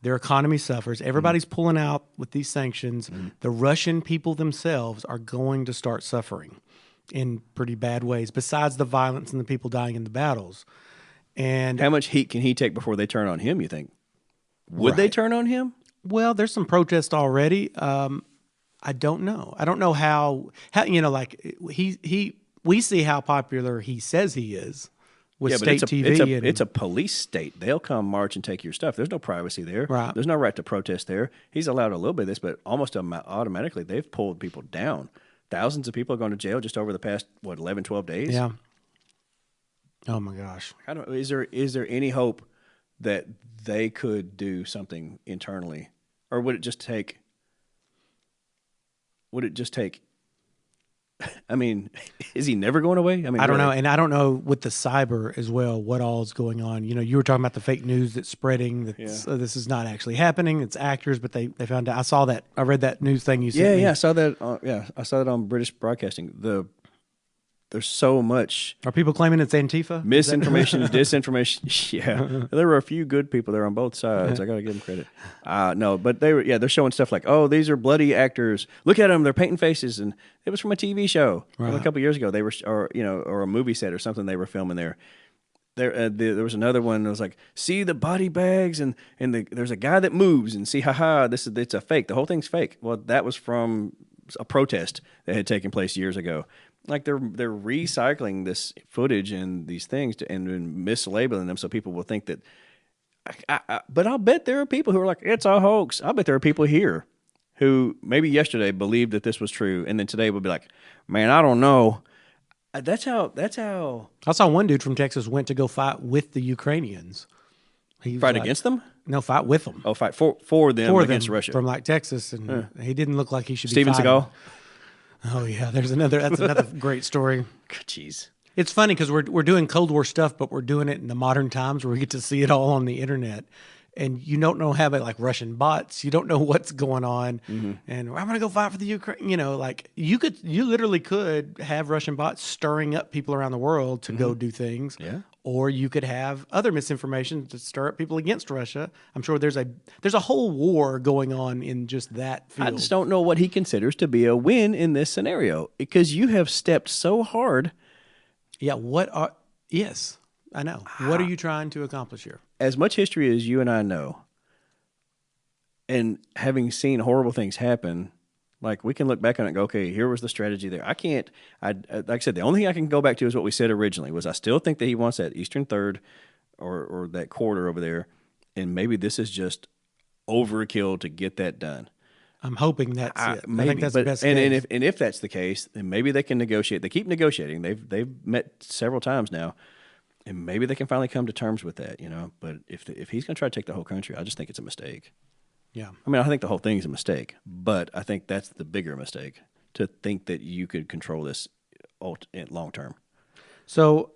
their economy suffers. Everybody's pulling out with these sanctions. The Russian people themselves are going to start suffering in pretty bad ways, besides the violence and the people dying in the battles. And how much heat can he take before they turn on him, you think? Would they turn on him? Well, there's some protest already. I don't know. I don't know how like we see how popular he says he is with state TV. It's a police state. They'll come march and take your stuff. There's no privacy there. Right. There's no right to protest there. He's allowed a little bit of this, but almost automatically they've pulled people down. Thousands of people are going to jail just over the past 11, 12 days. Yeah. Oh my gosh. Is there any hope that they could do something internally, or would it just take? I mean, is he never going away? I mean, I don't know, and I don't know with the cyber as well what all is going on. You were talking about the fake news that's spreading. This is not actually happening. It's actors, but they found out. I saw that. I read that news thing you sent me. Yeah, I saw that. I saw that on British Broadcasting. There's so much. Are people claiming it's Antifa? Misinformation, disinformation. Yeah, there were a few good people there on both sides. I got to give them credit. No, but they're showing stuff like, oh, these are bloody actors. Look at them, they're painting faces, and it was from a TV show from a couple years ago. They were, or a movie set or something they were filming there. There was another one that was like, see the body bags, and there's a guy that moves, and see, it's a fake. The whole thing's fake. Well, that was from a protest that had taken place years ago. Like they're recycling this footage and these things and mislabeling them so people will think that. But I'll bet there are people who are like, it's a hoax. I bet there are people here who maybe yesterday believed that this was true, and then today would be like, man, I don't know. That's how. I saw one dude from Texas went to go fight with the Ukrainians. He fight against them? No, fight with them. Oh, fight for them against Russia from like Texas, and he didn't look like he should Steven be fighting. Seagal. Oh yeah, that's another great story. Jeez, it's funny because we're doing Cold War stuff, but we're doing it in the modern times where we get to see it all on the internet. and you don't know how like Russian bots. You don't know what's going on, and I'm going to go fight for the Ukraine. Like you literally could have Russian bots stirring up people around the world to go do things. Yeah. Or you could have other misinformation to stir up people against Russia. I'm sure there's a whole war going on in just that field. I just don't know what he considers to be a win in this scenario because you have stepped so hard. Yeah. Yes, I know. What are you trying to accomplish here? As much history as you and I know, and having seen horrible things happen, like we can look back on it and go, okay, here was the strategy there. Like I said, the only thing I can go back to is what we said originally was I still think that he wants that Eastern Third or that quarter over there, and maybe this is just overkill to get that done. I'm hoping that's it. Maybe, I think that's the best case. And if that's the case, then maybe they can negotiate. They keep negotiating. They've met several times now, and maybe they can finally come to terms with that. But if he's going to try to take the whole country, I just think it's a mistake. Yeah. I mean, I think the whole thing is a mistake, but I think that's the bigger mistake to think that you could control this long term. So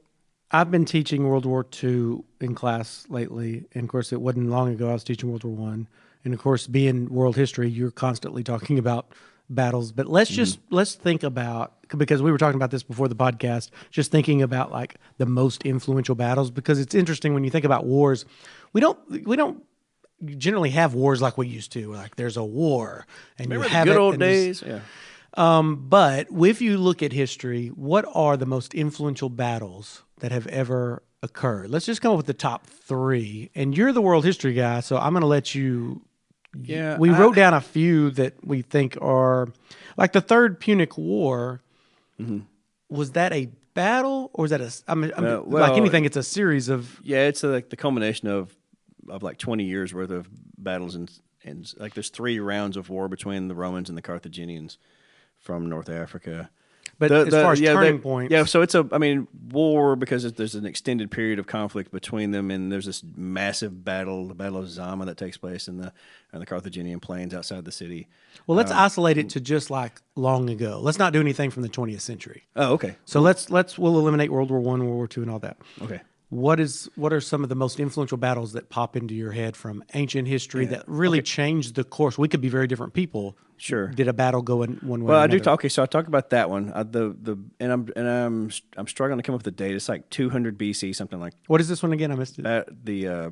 I've been teaching World War II in class lately. And of course, it wasn't long ago I was teaching World War I. And of course, being world history, you're constantly talking about battles. But let's think about, because we were talking about this before the podcast, just thinking about like the most influential battles, because it's interesting when you think about wars, we don't generally have wars like we used to. Like there's a war, and Remember you have the good it, old and days. Yeah. But if you look at history, what are the most influential battles that have ever occurred? Let's just come up with the top 3. And you're the world history guy, so I'm going to let you. Yeah. We wrote down a few that we think are like the Third Punic War. Was that a battle, or is that like anything? It's a series of. Yeah, it's like the culmination of like 20 years worth of battles, and like there's 3 rounds of war between the Romans and the Carthaginians from North Africa. But as far as turning points, yeah. So it's war because there's an extended period of conflict between them, and there's this massive battle, the Battle of Zama, that takes place in the Carthaginian plains outside the city. Well, let's isolate it to just like long ago. Let's not do anything from the 20th century. Oh, okay. So we'll eliminate World War I, World War II, and all that. Okay. What are some of the most influential battles that pop into your head from ancient history that really changed the course? We could be very different people. Sure. Did a battle go in one way? Well, or I another? do talk. Okay, so I talk about that one. I'm struggling to come up with the date. It's like 200 BC, something like. What is this one again? I missed it. The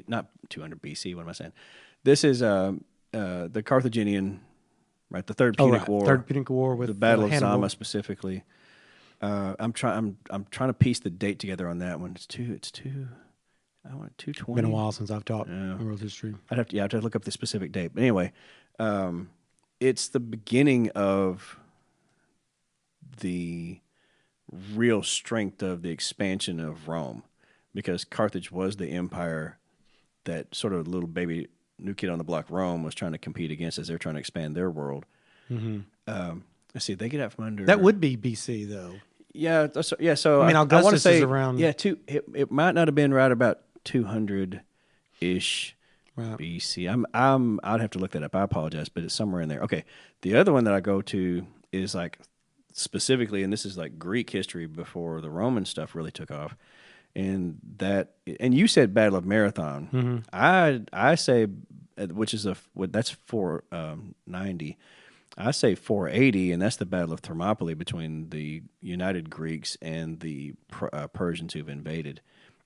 not 200 BC. What am I saying? This is the Carthaginian, right? The Third Punic War. Third Punic War with the Battle of Hannibal. Zama specifically. I'm trying to piece the date together on that one. It's 220. Been a while since I've taught world history. I'd have to look up the specific date. But anyway, it's the beginning of the real strength of the expansion of Rome, because Carthage was the empire that sort of little baby new kid on the block Rome was trying to compete against as they're trying to expand their world. Let's see, they get out from under. That would be BC though. Yeah, So I mean, Augustus I want to say is around. Yeah, it might not have been right about 200-ish Right. BC. I'd have to look that up. I apologize, but it's somewhere in there. Okay, the other one that I go to is like specifically, and this is like Greek history before the Roman stuff really took off. And you said Battle of Marathon. I say, which is that's 490. I say 480, and that's the Battle of Thermopylae between the united Greeks and the Persians who've invaded.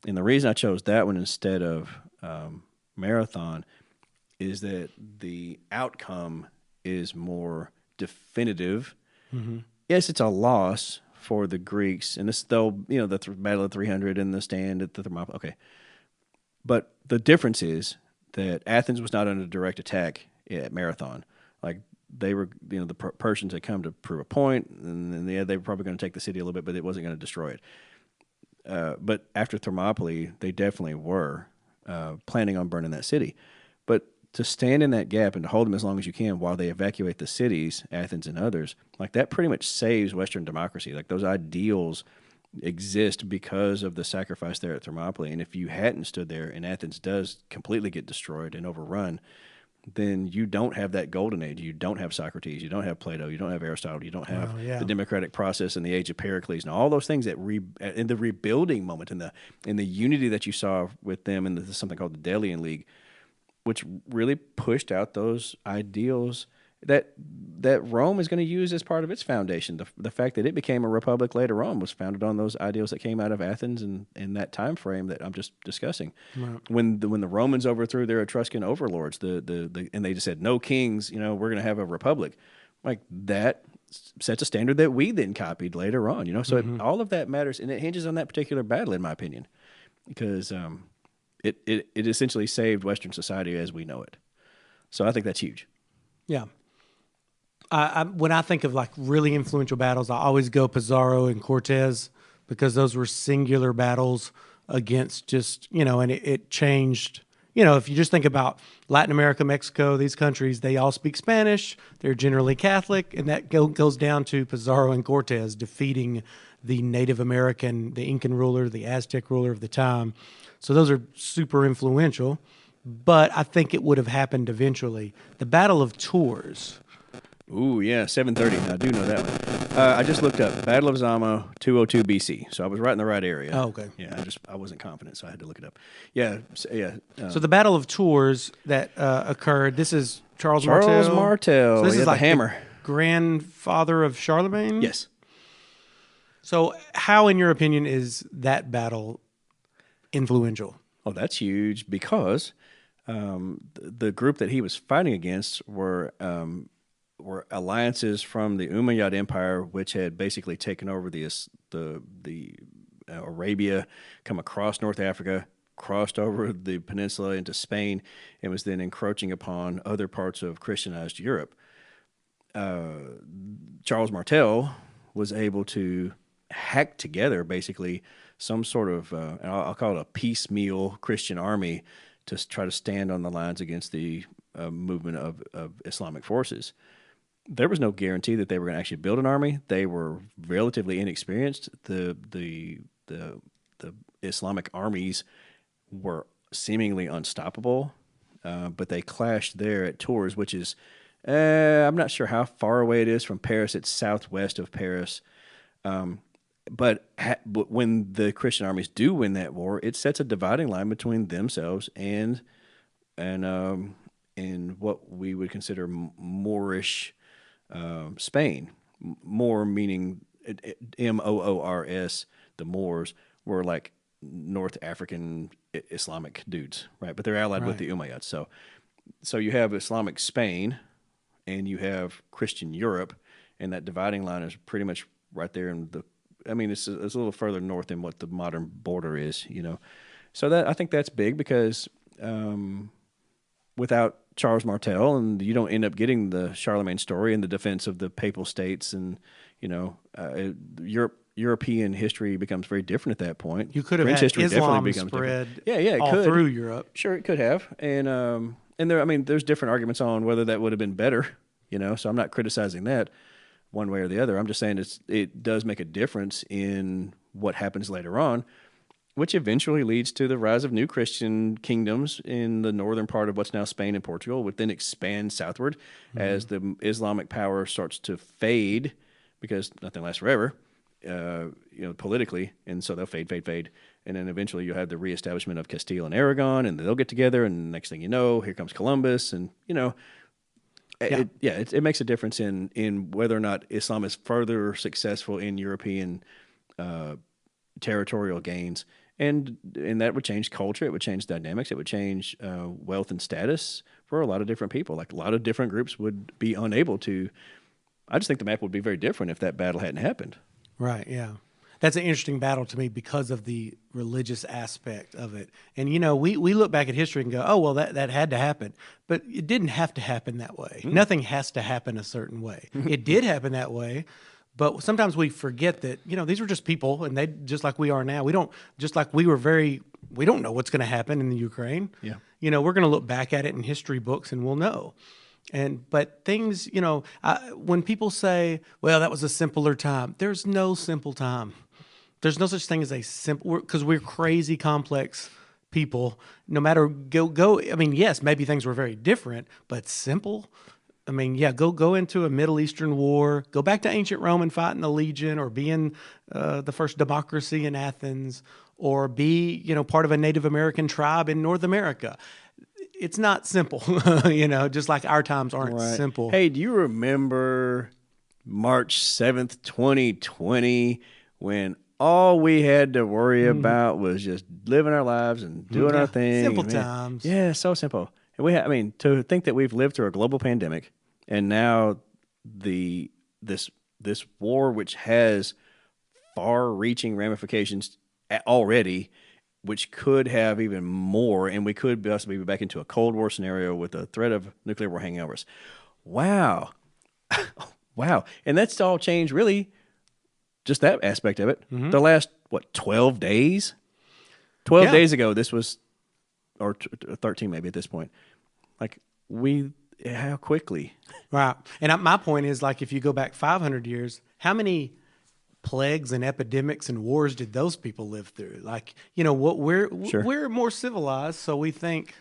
And the reason I chose that one instead of Marathon is that the outcome is more definitive. Yes, it's a loss for the Greeks, and this though the Battle of 300 and the stand at the Thermopylae. Okay, but the difference is that Athens was not under direct attack at Marathon. Like they were, the Persians had come to prove a point, and they were probably going to take the city a little bit, but it wasn't going to destroy it. But after Thermopylae, they definitely were planning on burning that city. But to stand in that gap and to hold them as long as you can while they evacuate the cities, Athens and others, like that pretty much saves Western democracy. Like those ideals exist because of the sacrifice there at Thermopylae. And if you hadn't stood there and Athens does completely get destroyed and overrun, then you don't have that golden age. You don't have Socrates. You don't have Plato. You don't have Aristotle. You don't have the democratic process and the age of Pericles and all those things that in the rebuilding moment and the unity that you saw with them in something called the Delian League, which really pushed out those ideals that Rome is going to use as part of its foundation. The fact that it became a republic later on was founded on those ideals that came out of Athens and in that time frame that I'm just discussing. Right. When the Romans overthrew their Etruscan overlords, and they just said no kings, we're going to have a republic, like that sets a standard that we then copied later on. So all of that matters, and it hinges on that particular battle, in my opinion, because it essentially saved Western society as we know it. So I think that's huge. Yeah. When I think of like really influential battles, I always go Pizarro and Cortez because those were singular battles against just, and it changed. If you just think about Latin America, Mexico, these countries, they all speak Spanish. They're generally Catholic, and that goes down to Pizarro and Cortez defeating the Native American, the Incan ruler, the Aztec ruler of the time. So those are super influential, but I think it would have happened eventually. The Battle of Tours. Ooh, yeah, 730. I do know that one. I just looked up Battle of Zama, 202 BC. So I was right in the right area. Oh, okay. Yeah, I wasn't confident, so I had to look it up. Yeah, yeah. So the Battle of Tours that occurred. This is Charles Martel. Charles Martel. So this is like the hammer. The grandfather of Charlemagne. Yes. So how, in your opinion, is that battle influential? Oh, that's huge because the group that he was fighting against were alliances from the Umayyad Empire, which had basically taken over the Arabia, come across North Africa, crossed over the peninsula into Spain, and was then encroaching upon other parts of Christianized Europe. Charles Martel was able to hack together basically some sort of, I'll call it a piecemeal Christian army to try to stand on the lines against the movement of Islamic forces. There was no guarantee that they were going to actually build an army. They were relatively inexperienced. The Islamic armies were seemingly unstoppable, but they clashed there at Tours, which is, I'm not sure how far away it is from Paris. It's southwest of Paris. But when the Christian armies do win that war, it sets a dividing line between themselves and what we would consider Moorish Spain. Moor meaning Moors. The Moors were like North African Islamic dudes, right? But they're allied with the Umayyads. So you have Islamic Spain, and you have Christian Europe, and that dividing line is pretty much right there in the. I mean, it's a little further north than what the modern border is, So that I think that's big because without Charles Martel, and you don't end up getting the Charlemagne story and the defense of the Papal States, and European history becomes very different at that point. You could have French had history Islam definitely becomes spread it all could. through Europe. Sure, it could have, and there's different arguments on whether that would have been better, So I'm not criticizing that one way or the other. I'm just saying it does make a difference in what happens later on, which eventually leads to the rise of new Christian kingdoms in the northern part of what's now Spain and Portugal, would then expand southward as the Islamic power starts to fade, because nothing lasts forever, politically, and so they'll fade, and then eventually you'll have the reestablishment of Castile and Aragon, and they'll get together, and next thing you know, here comes Columbus, and it makes a difference in whether or not Islam is further successful in European territorial gains. And that would change culture, it would change dynamics, it would change wealth and status for a lot of different people. Like a lot of different groups would be unable to. I just think the map would be very different if that battle hadn't happened. Right, yeah. That's an interesting battle to me because of the religious aspect of it. And, we look back at history and go, oh, well, that had to happen. But it didn't have to happen that way. Nothing has to happen a certain way. It did happen that way. But sometimes we forget that, these were just people, and they just like we are now. We don't know what's going to happen in the Ukraine. Yeah. We're going to look back at it in history books and we'll know. But things, when people say, well, that was a simpler time, there's no simple time. There's no such thing as a simple, because we're crazy complex people, no matter go. I mean, yes, maybe things were very different, but simple. I mean, yeah, go into a Middle Eastern war, go back to ancient Rome and fight in the Legion, or be in the first democracy in Athens, or be, part of a Native American tribe in North America. It's not simple, just like our times aren't simple. Hey, do you remember March 7th, 2020, when all we had to worry about was just living our lives and doing our thing? Simple times. Yeah, so simple. And to think that we've lived through a global pandemic, and now this war, which has far-reaching ramifications already, which could have even more, and we could possibly be back into a Cold War scenario with the threat of nuclear war hanging over us. Wow. Wow. And that's all changed, really, just that aspect of it. The last, 12 days? 12 days ago, this was, or 13 maybe at this point. How quickly? Right. And my point is, if you go back 500 years, how many plagues and epidemics and wars did those people live through? We're more civilized, so we think,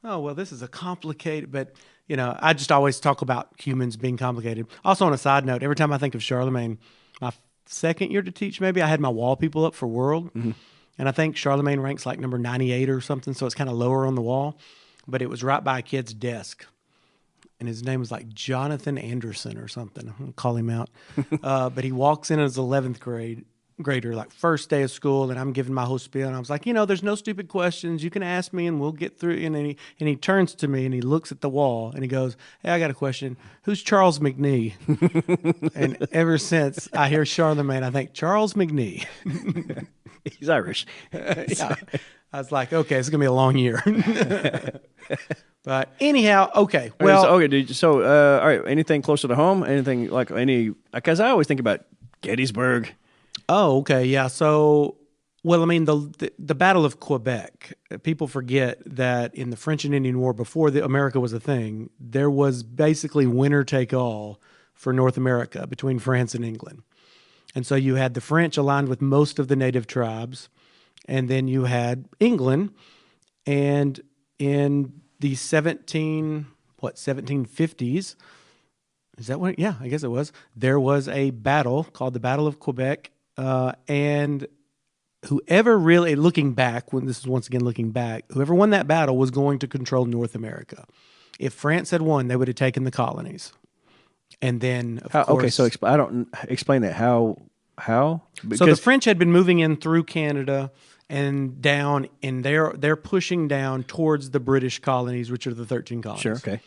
oh, well, this is a complicated, but I just always talk about humans being complicated. Also, on a side note, every time I think of Charlemagne, my second year to teach, maybe, I had my wall people up for world, and I think Charlemagne ranks number 98 or something, so it's kind of lower on the wall, but it was right by a kid's desk. And his name was Jonathan Anderson or something. I'll call him out. But he walks in as 11th grader, first day of school, and I'm giving my whole spiel. And I was like, there's no stupid questions. You can ask me and we'll get through. And he turns to me and he looks at the wall and he goes, hey, I got a question. Who's Charles McNee? And ever since I hear Charlemagne, I think, Charles McNee. He's Irish. Yeah. I was like, okay, it's going to be a long year. But anyhow, okay. Well, all right. Anything closer to home? Anything because I always think about Gettysburg. Oh, okay. Yeah. So, well, I mean, the Battle of Quebec, people forget that in the French and Indian War, before America was a thing, there was basically winner take all for North America between France and England. And so you had the French aligned with most of the native tribes, and then you had England, and in the 1750s, is that what? Yeah, I guess it was. There was a battle called the Battle of Quebec, and whoever really, looking back, whoever won that battle was going to control North America. If France had won, they would have taken the colonies. And then, of course... Okay, so I don't explain that. How? Because so the French had been moving in through Canada and down, and they're pushing down towards the British colonies, which are the 13 colonies. Sure, okay.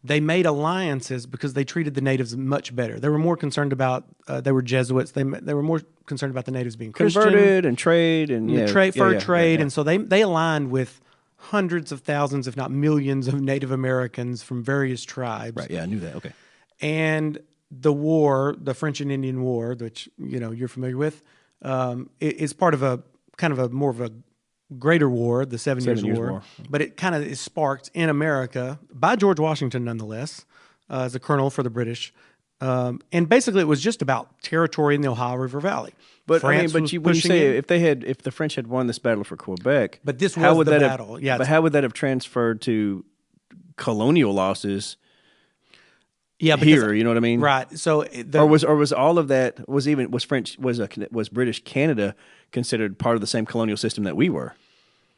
They made alliances because they treated the natives much better. They were more concerned about, they were Jesuits, they were more concerned about the natives being Christian. Converted and trade and fur trade. And so they aligned with hundreds of thousands, if not millions, of Native Americans from various tribes. Right, yeah, I knew that, okay. And the war, the French and Indian War, which you're familiar with, is part of a kind of more of a greater war, the 7 Years' War. But it kind of is sparked in America by George Washington, nonetheless, as a colonel for the British. And basically, it was just about territory in the Ohio River Valley. But when you say if the French had won this battle for Quebec, but this was the battle. But how would that have transferred to colonial losses? Yeah, here, you know what I mean, right? So, was all of that was British Canada considered part of the same colonial system that we were?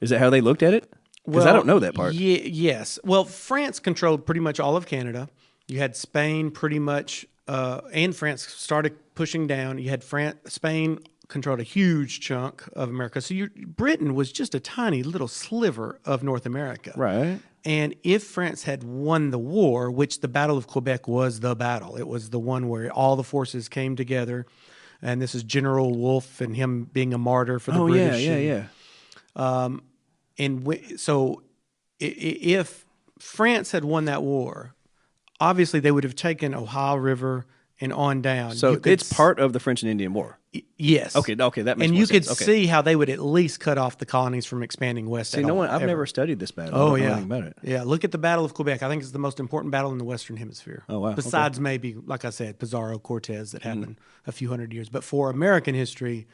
Is that how they looked at it? Because I don't know that part. Yes. Well, France controlled pretty much all of Canada. You had Spain pretty much, and France started pushing down. You had Spain controlled a huge chunk of America. So Britain was just a tiny little sliver of North America. Right. And if France had won the war, which the Battle of Quebec was the battle, it was the one where all the forces came together, and this is General Wolfe and him being a martyr for the British. So if France had won that war, obviously they would have taken Ohio River and on down. So it's part of the French and Indian War. Yes. Okay, that makes more sense. And you could see how they would at least cut off the colonies from expanding west. See, I've never studied this battle. Oh, I don't know anything about it. Yeah, look at the Battle of Quebec. I think it's the most important battle in the Western Hemisphere. Oh, wow. Besides maybe, like I said, Pizarro, Cortez that happened a few hundred years. But for American history,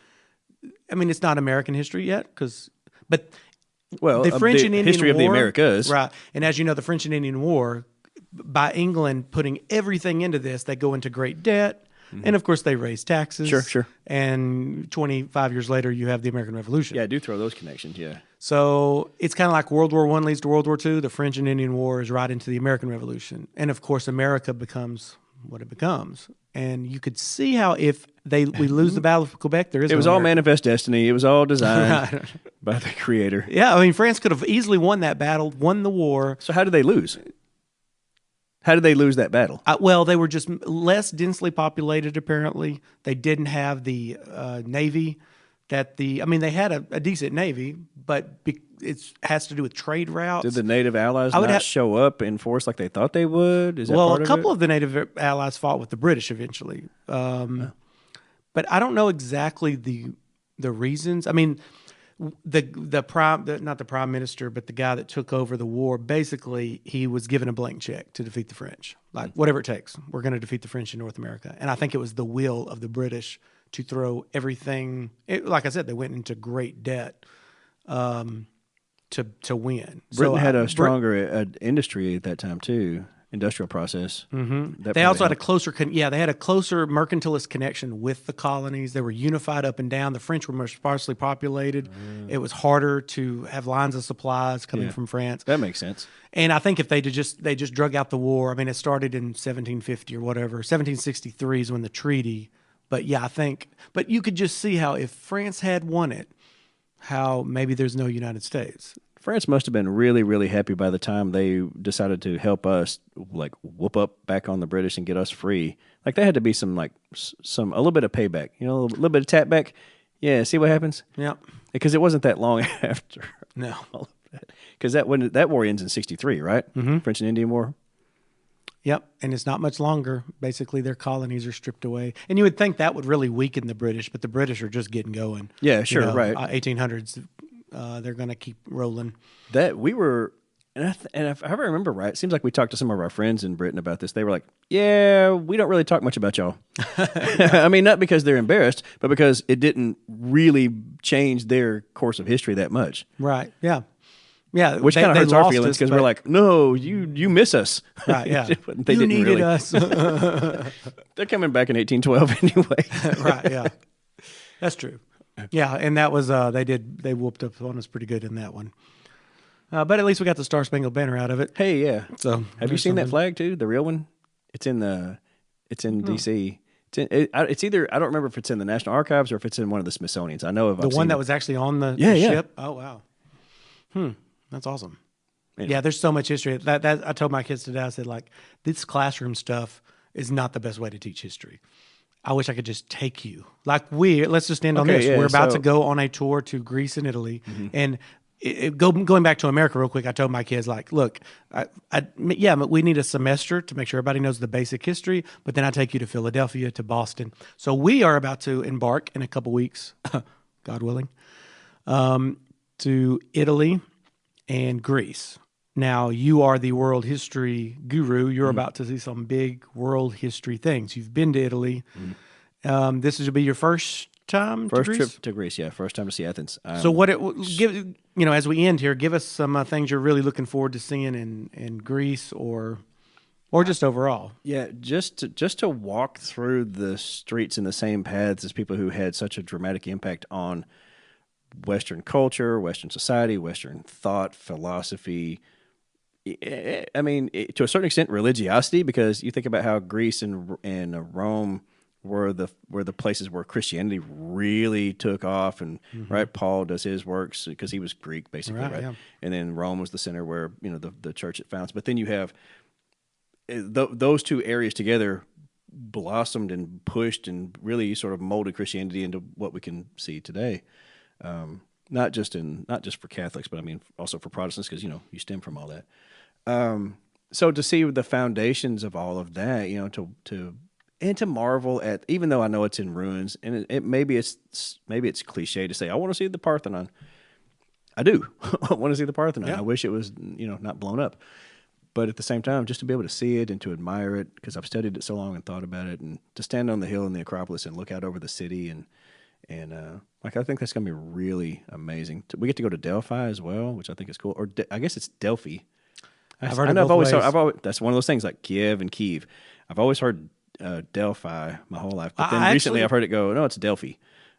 I mean, it's not American history yet, but Well, the French and Indian history War, of the Americas. right? And as you know, the French and Indian War, by England putting everything into this, they go into great debt. And of course, they raise taxes. Sure. And 25 years later, you have the American Revolution. Yeah, I do throw those connections, yeah. So it's kind of like World War I leads to World War II. The French and Indian War is right into the American Revolution. And of course, America becomes what it becomes. And you could see how if we lose the Battle of Quebec, there is It was all manifest destiny. It was all designed by the creator. Yeah, I mean, France could have easily won that battle, won the war. So how did they lose? How did they lose that battle? Well, they were just less densely populated, apparently. They didn't have the navy they had a decent navy, but it has to do with trade routes. Did the native allies not show up in force like they thought they would? Is that part of it? Well, a couple of the native allies fought with the British eventually. But I don't know exactly the reasons. I mean, not the prime minister, but the guy that took over the war, basically he was given a blank check to defeat the French. Like, whatever it takes, we're going to defeat the French in North America. And I think it was the will of the British to throw everything. Like I said, they went into great debt to win. Britain had a stronger industry at that time too. Industrial process. Mm-hmm. They also had a closer, they had a closer mercantilist connection with the colonies. They were unified up and down. The French were more sparsely populated. It was harder to have lines of supplies coming from France. That makes sense. And I think if they just drug out the war. I mean, it started in 1750 or whatever. 1763 is when the treaty. But yeah, but you could just see how if France had won it, how maybe there's no United States. France must have been really, really happy by the time they decided to help us, like, whoop up back on the British and get us free. Like, there had to be a little bit of payback, a little bit of tap back. Yeah, see what happens? Yeah. Because it wasn't that long after. No. All of that. Because that war ends in 1963, right? Mm-hmm. French and Indian War. Yep, and it's not much longer. Basically, their colonies are stripped away. And you would think that would really weaken the British, but the British are just getting going. Yeah, sure, right. 1800s. They're going to keep rolling. That we were, and if I remember right, it seems like we talked to some of our friends in Britain about this. They were like, "Yeah, we don't really talk much about y'all." I mean, not because they're embarrassed, but because it didn't really change their course of history that much. Right? Yeah. Yeah. Which kind of hurts our feelings because we're like, "No, you miss us." Right? Yeah. They you didn't needed really. us. They're coming back in 1812 anyway. Right? Yeah. That's true. Yeah, and that was they whooped up on us pretty good in that one. But at least we got the Star Spangled Banner out of it. Hey, yeah. So have you seen that flag too? The real one? It's in DC. It's either, I don't remember if it's in the National Archives or if it's in one of the Smithsonian's. I know of the one that was actually on the ship. Oh wow. That's awesome. Anyway. Yeah, there's so much history. That I told my kids today. I said, like, this classroom stuff is not the best way to teach history. I wish I could just take you. Like let's just end on this. Yeah, we're about to go on a tour to Greece and Italy. Mm-hmm. And going back to America real quick, I told my kids, like, look, we need a semester to make sure everybody knows the basic history, but then I take you to Philadelphia, to Boston. So we are about to embark in a couple weeks, God willing, to Italy and Greece. Now, you are the world history guru. You're about to see some big world history things. You've been to Italy. This will be your first time to Greece? First trip to Greece, yeah. First time to see Athens. So as we end here, give us some things you're really looking forward to seeing in Greece or just overall. Yeah, just to walk through the streets in the same paths as people who had such a dramatic impact on Western culture, Western society, Western thought, philosophy. I mean, to a certain extent, religiosity, because you think about how Greece and Rome were the places where Christianity really took off, and right, Paul does his works because he was Greek, basically, right? Yeah. And then Rome was the center where the church it founds. But then you have those two areas together blossomed and pushed and really sort of molded Christianity into what we can see today. Not just for Catholics, but I mean also for Protestants, because you stem from all that. So to see the foundations of all of that, to marvel at, even though I know it's in ruins, and maybe it's cliche to say I want to see the Parthenon. I do. I want to see the Parthenon. Yeah. I wish it was not blown up, but at the same time, just to be able to see it and to admire it, because I've studied it so long and thought about it, and to stand on the hill in the Acropolis and look out over the city and And like I think that's gonna be really amazing. We get to go to Delphi as well, which I think is cool. Or I guess it's Delphi. I've heard it both ways. That's one of those things like Kiev and Kyiv. I've always heard Delphi my whole life, but then recently I've heard it go, no, it's Delphi.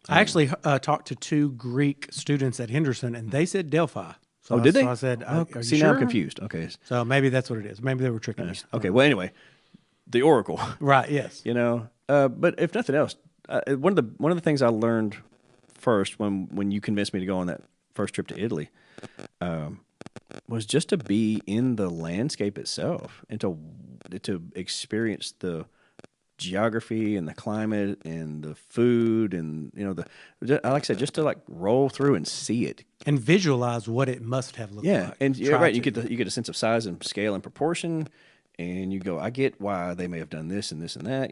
I actually talked to 2 Greek students at Henderson, and they said Delphi. So did they? So I said, are you see, sure? now I'm confused. Okay. So maybe that's what it is. Maybe they were tricking me. Okay. Well, anyway, the Oracle. Right. Yes. But if nothing else, one of the things I learned first when you convinced me to go on that first trip to Italy was just to be in the landscape itself and to experience the geography and the climate and the food and like I said, just to like roll through and see it and visualize what it must have looked like. Yeah, and you're right. You get a sense of size and scale and proportion, and you go, I get why they may have done this and this and that.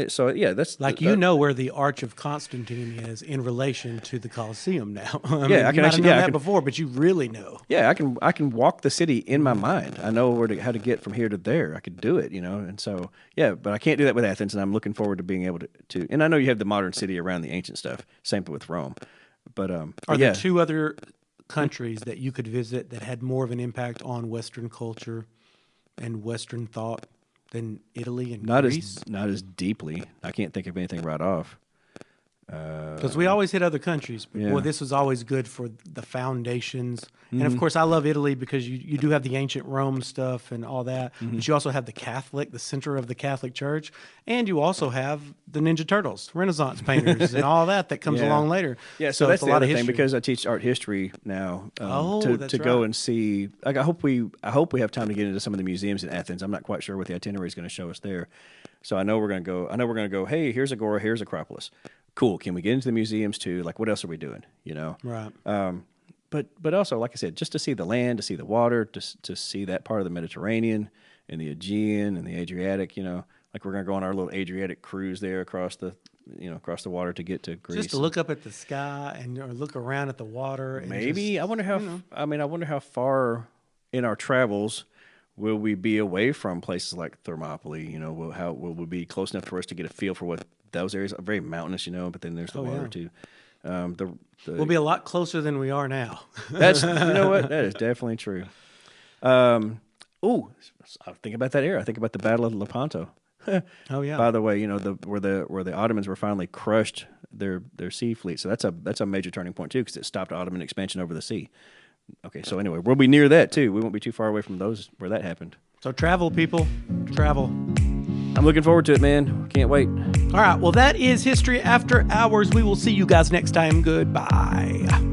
So yeah, that's like where the Arch of Constantine is in relation to the Colosseum now. I can actually know that before, but you really know. Yeah, I can walk the city in my mind. I know how to get from here to there. I could do it, and so yeah, but I can't do that with Athens, and I'm looking forward to being able to. And I know you have the modern city around the ancient stuff. Same with Rome, but are there 2 other countries that you could visit that had more of an impact on Western culture and Western thought than Italy and Greece? Not as deeply. I can't think of anything right off. Because we always hit other countries. But boy, this was always good for the foundations. And of course, I love Italy because you do have the ancient Rome stuff and all that. But you also have the center of the Catholic Church. And you also have the Ninja Turtles, Renaissance painters, and all that comes along later. Yeah, so that's the other thing, because I teach art history now to go and see. Like I hope we have time to get into some of the museums in Athens. I'm not quite sure what the itinerary is going to show us there. So I know we're going to go, hey, here's Agora, here's Acropolis. Cool. Can we get into the museums too? Like, what else are we doing? Right. But also, like I said, just to see the land, to see the water, to see that part of the Mediterranean and the Aegean and the Adriatic. Like we're gonna go on our little Adriatic cruise there across the water to get to Greece. Just to look up at the sky or look around at the water. And maybe I wonder how. I wonder how far in our travels will we be away from places like Thermopylae? How will we be close enough for us to get a feel for what those areas are? Very mountainous, but then there's the water too. We'll be a lot closer than we are now. That's what? That is definitely true. I think about that era. I think about the Battle of Lepanto. Oh yeah. By the way, where the Ottomans were finally crushed their sea fleet. So that's a major turning point too, because it stopped Ottoman expansion over the sea. Okay, so anyway, we'll be near that too. We won't be too far away from those where that happened. So travel, people, travel. I'm looking forward to it, man. Can't wait. All right, well, that is History After Hours. We will see you guys next time. Goodbye.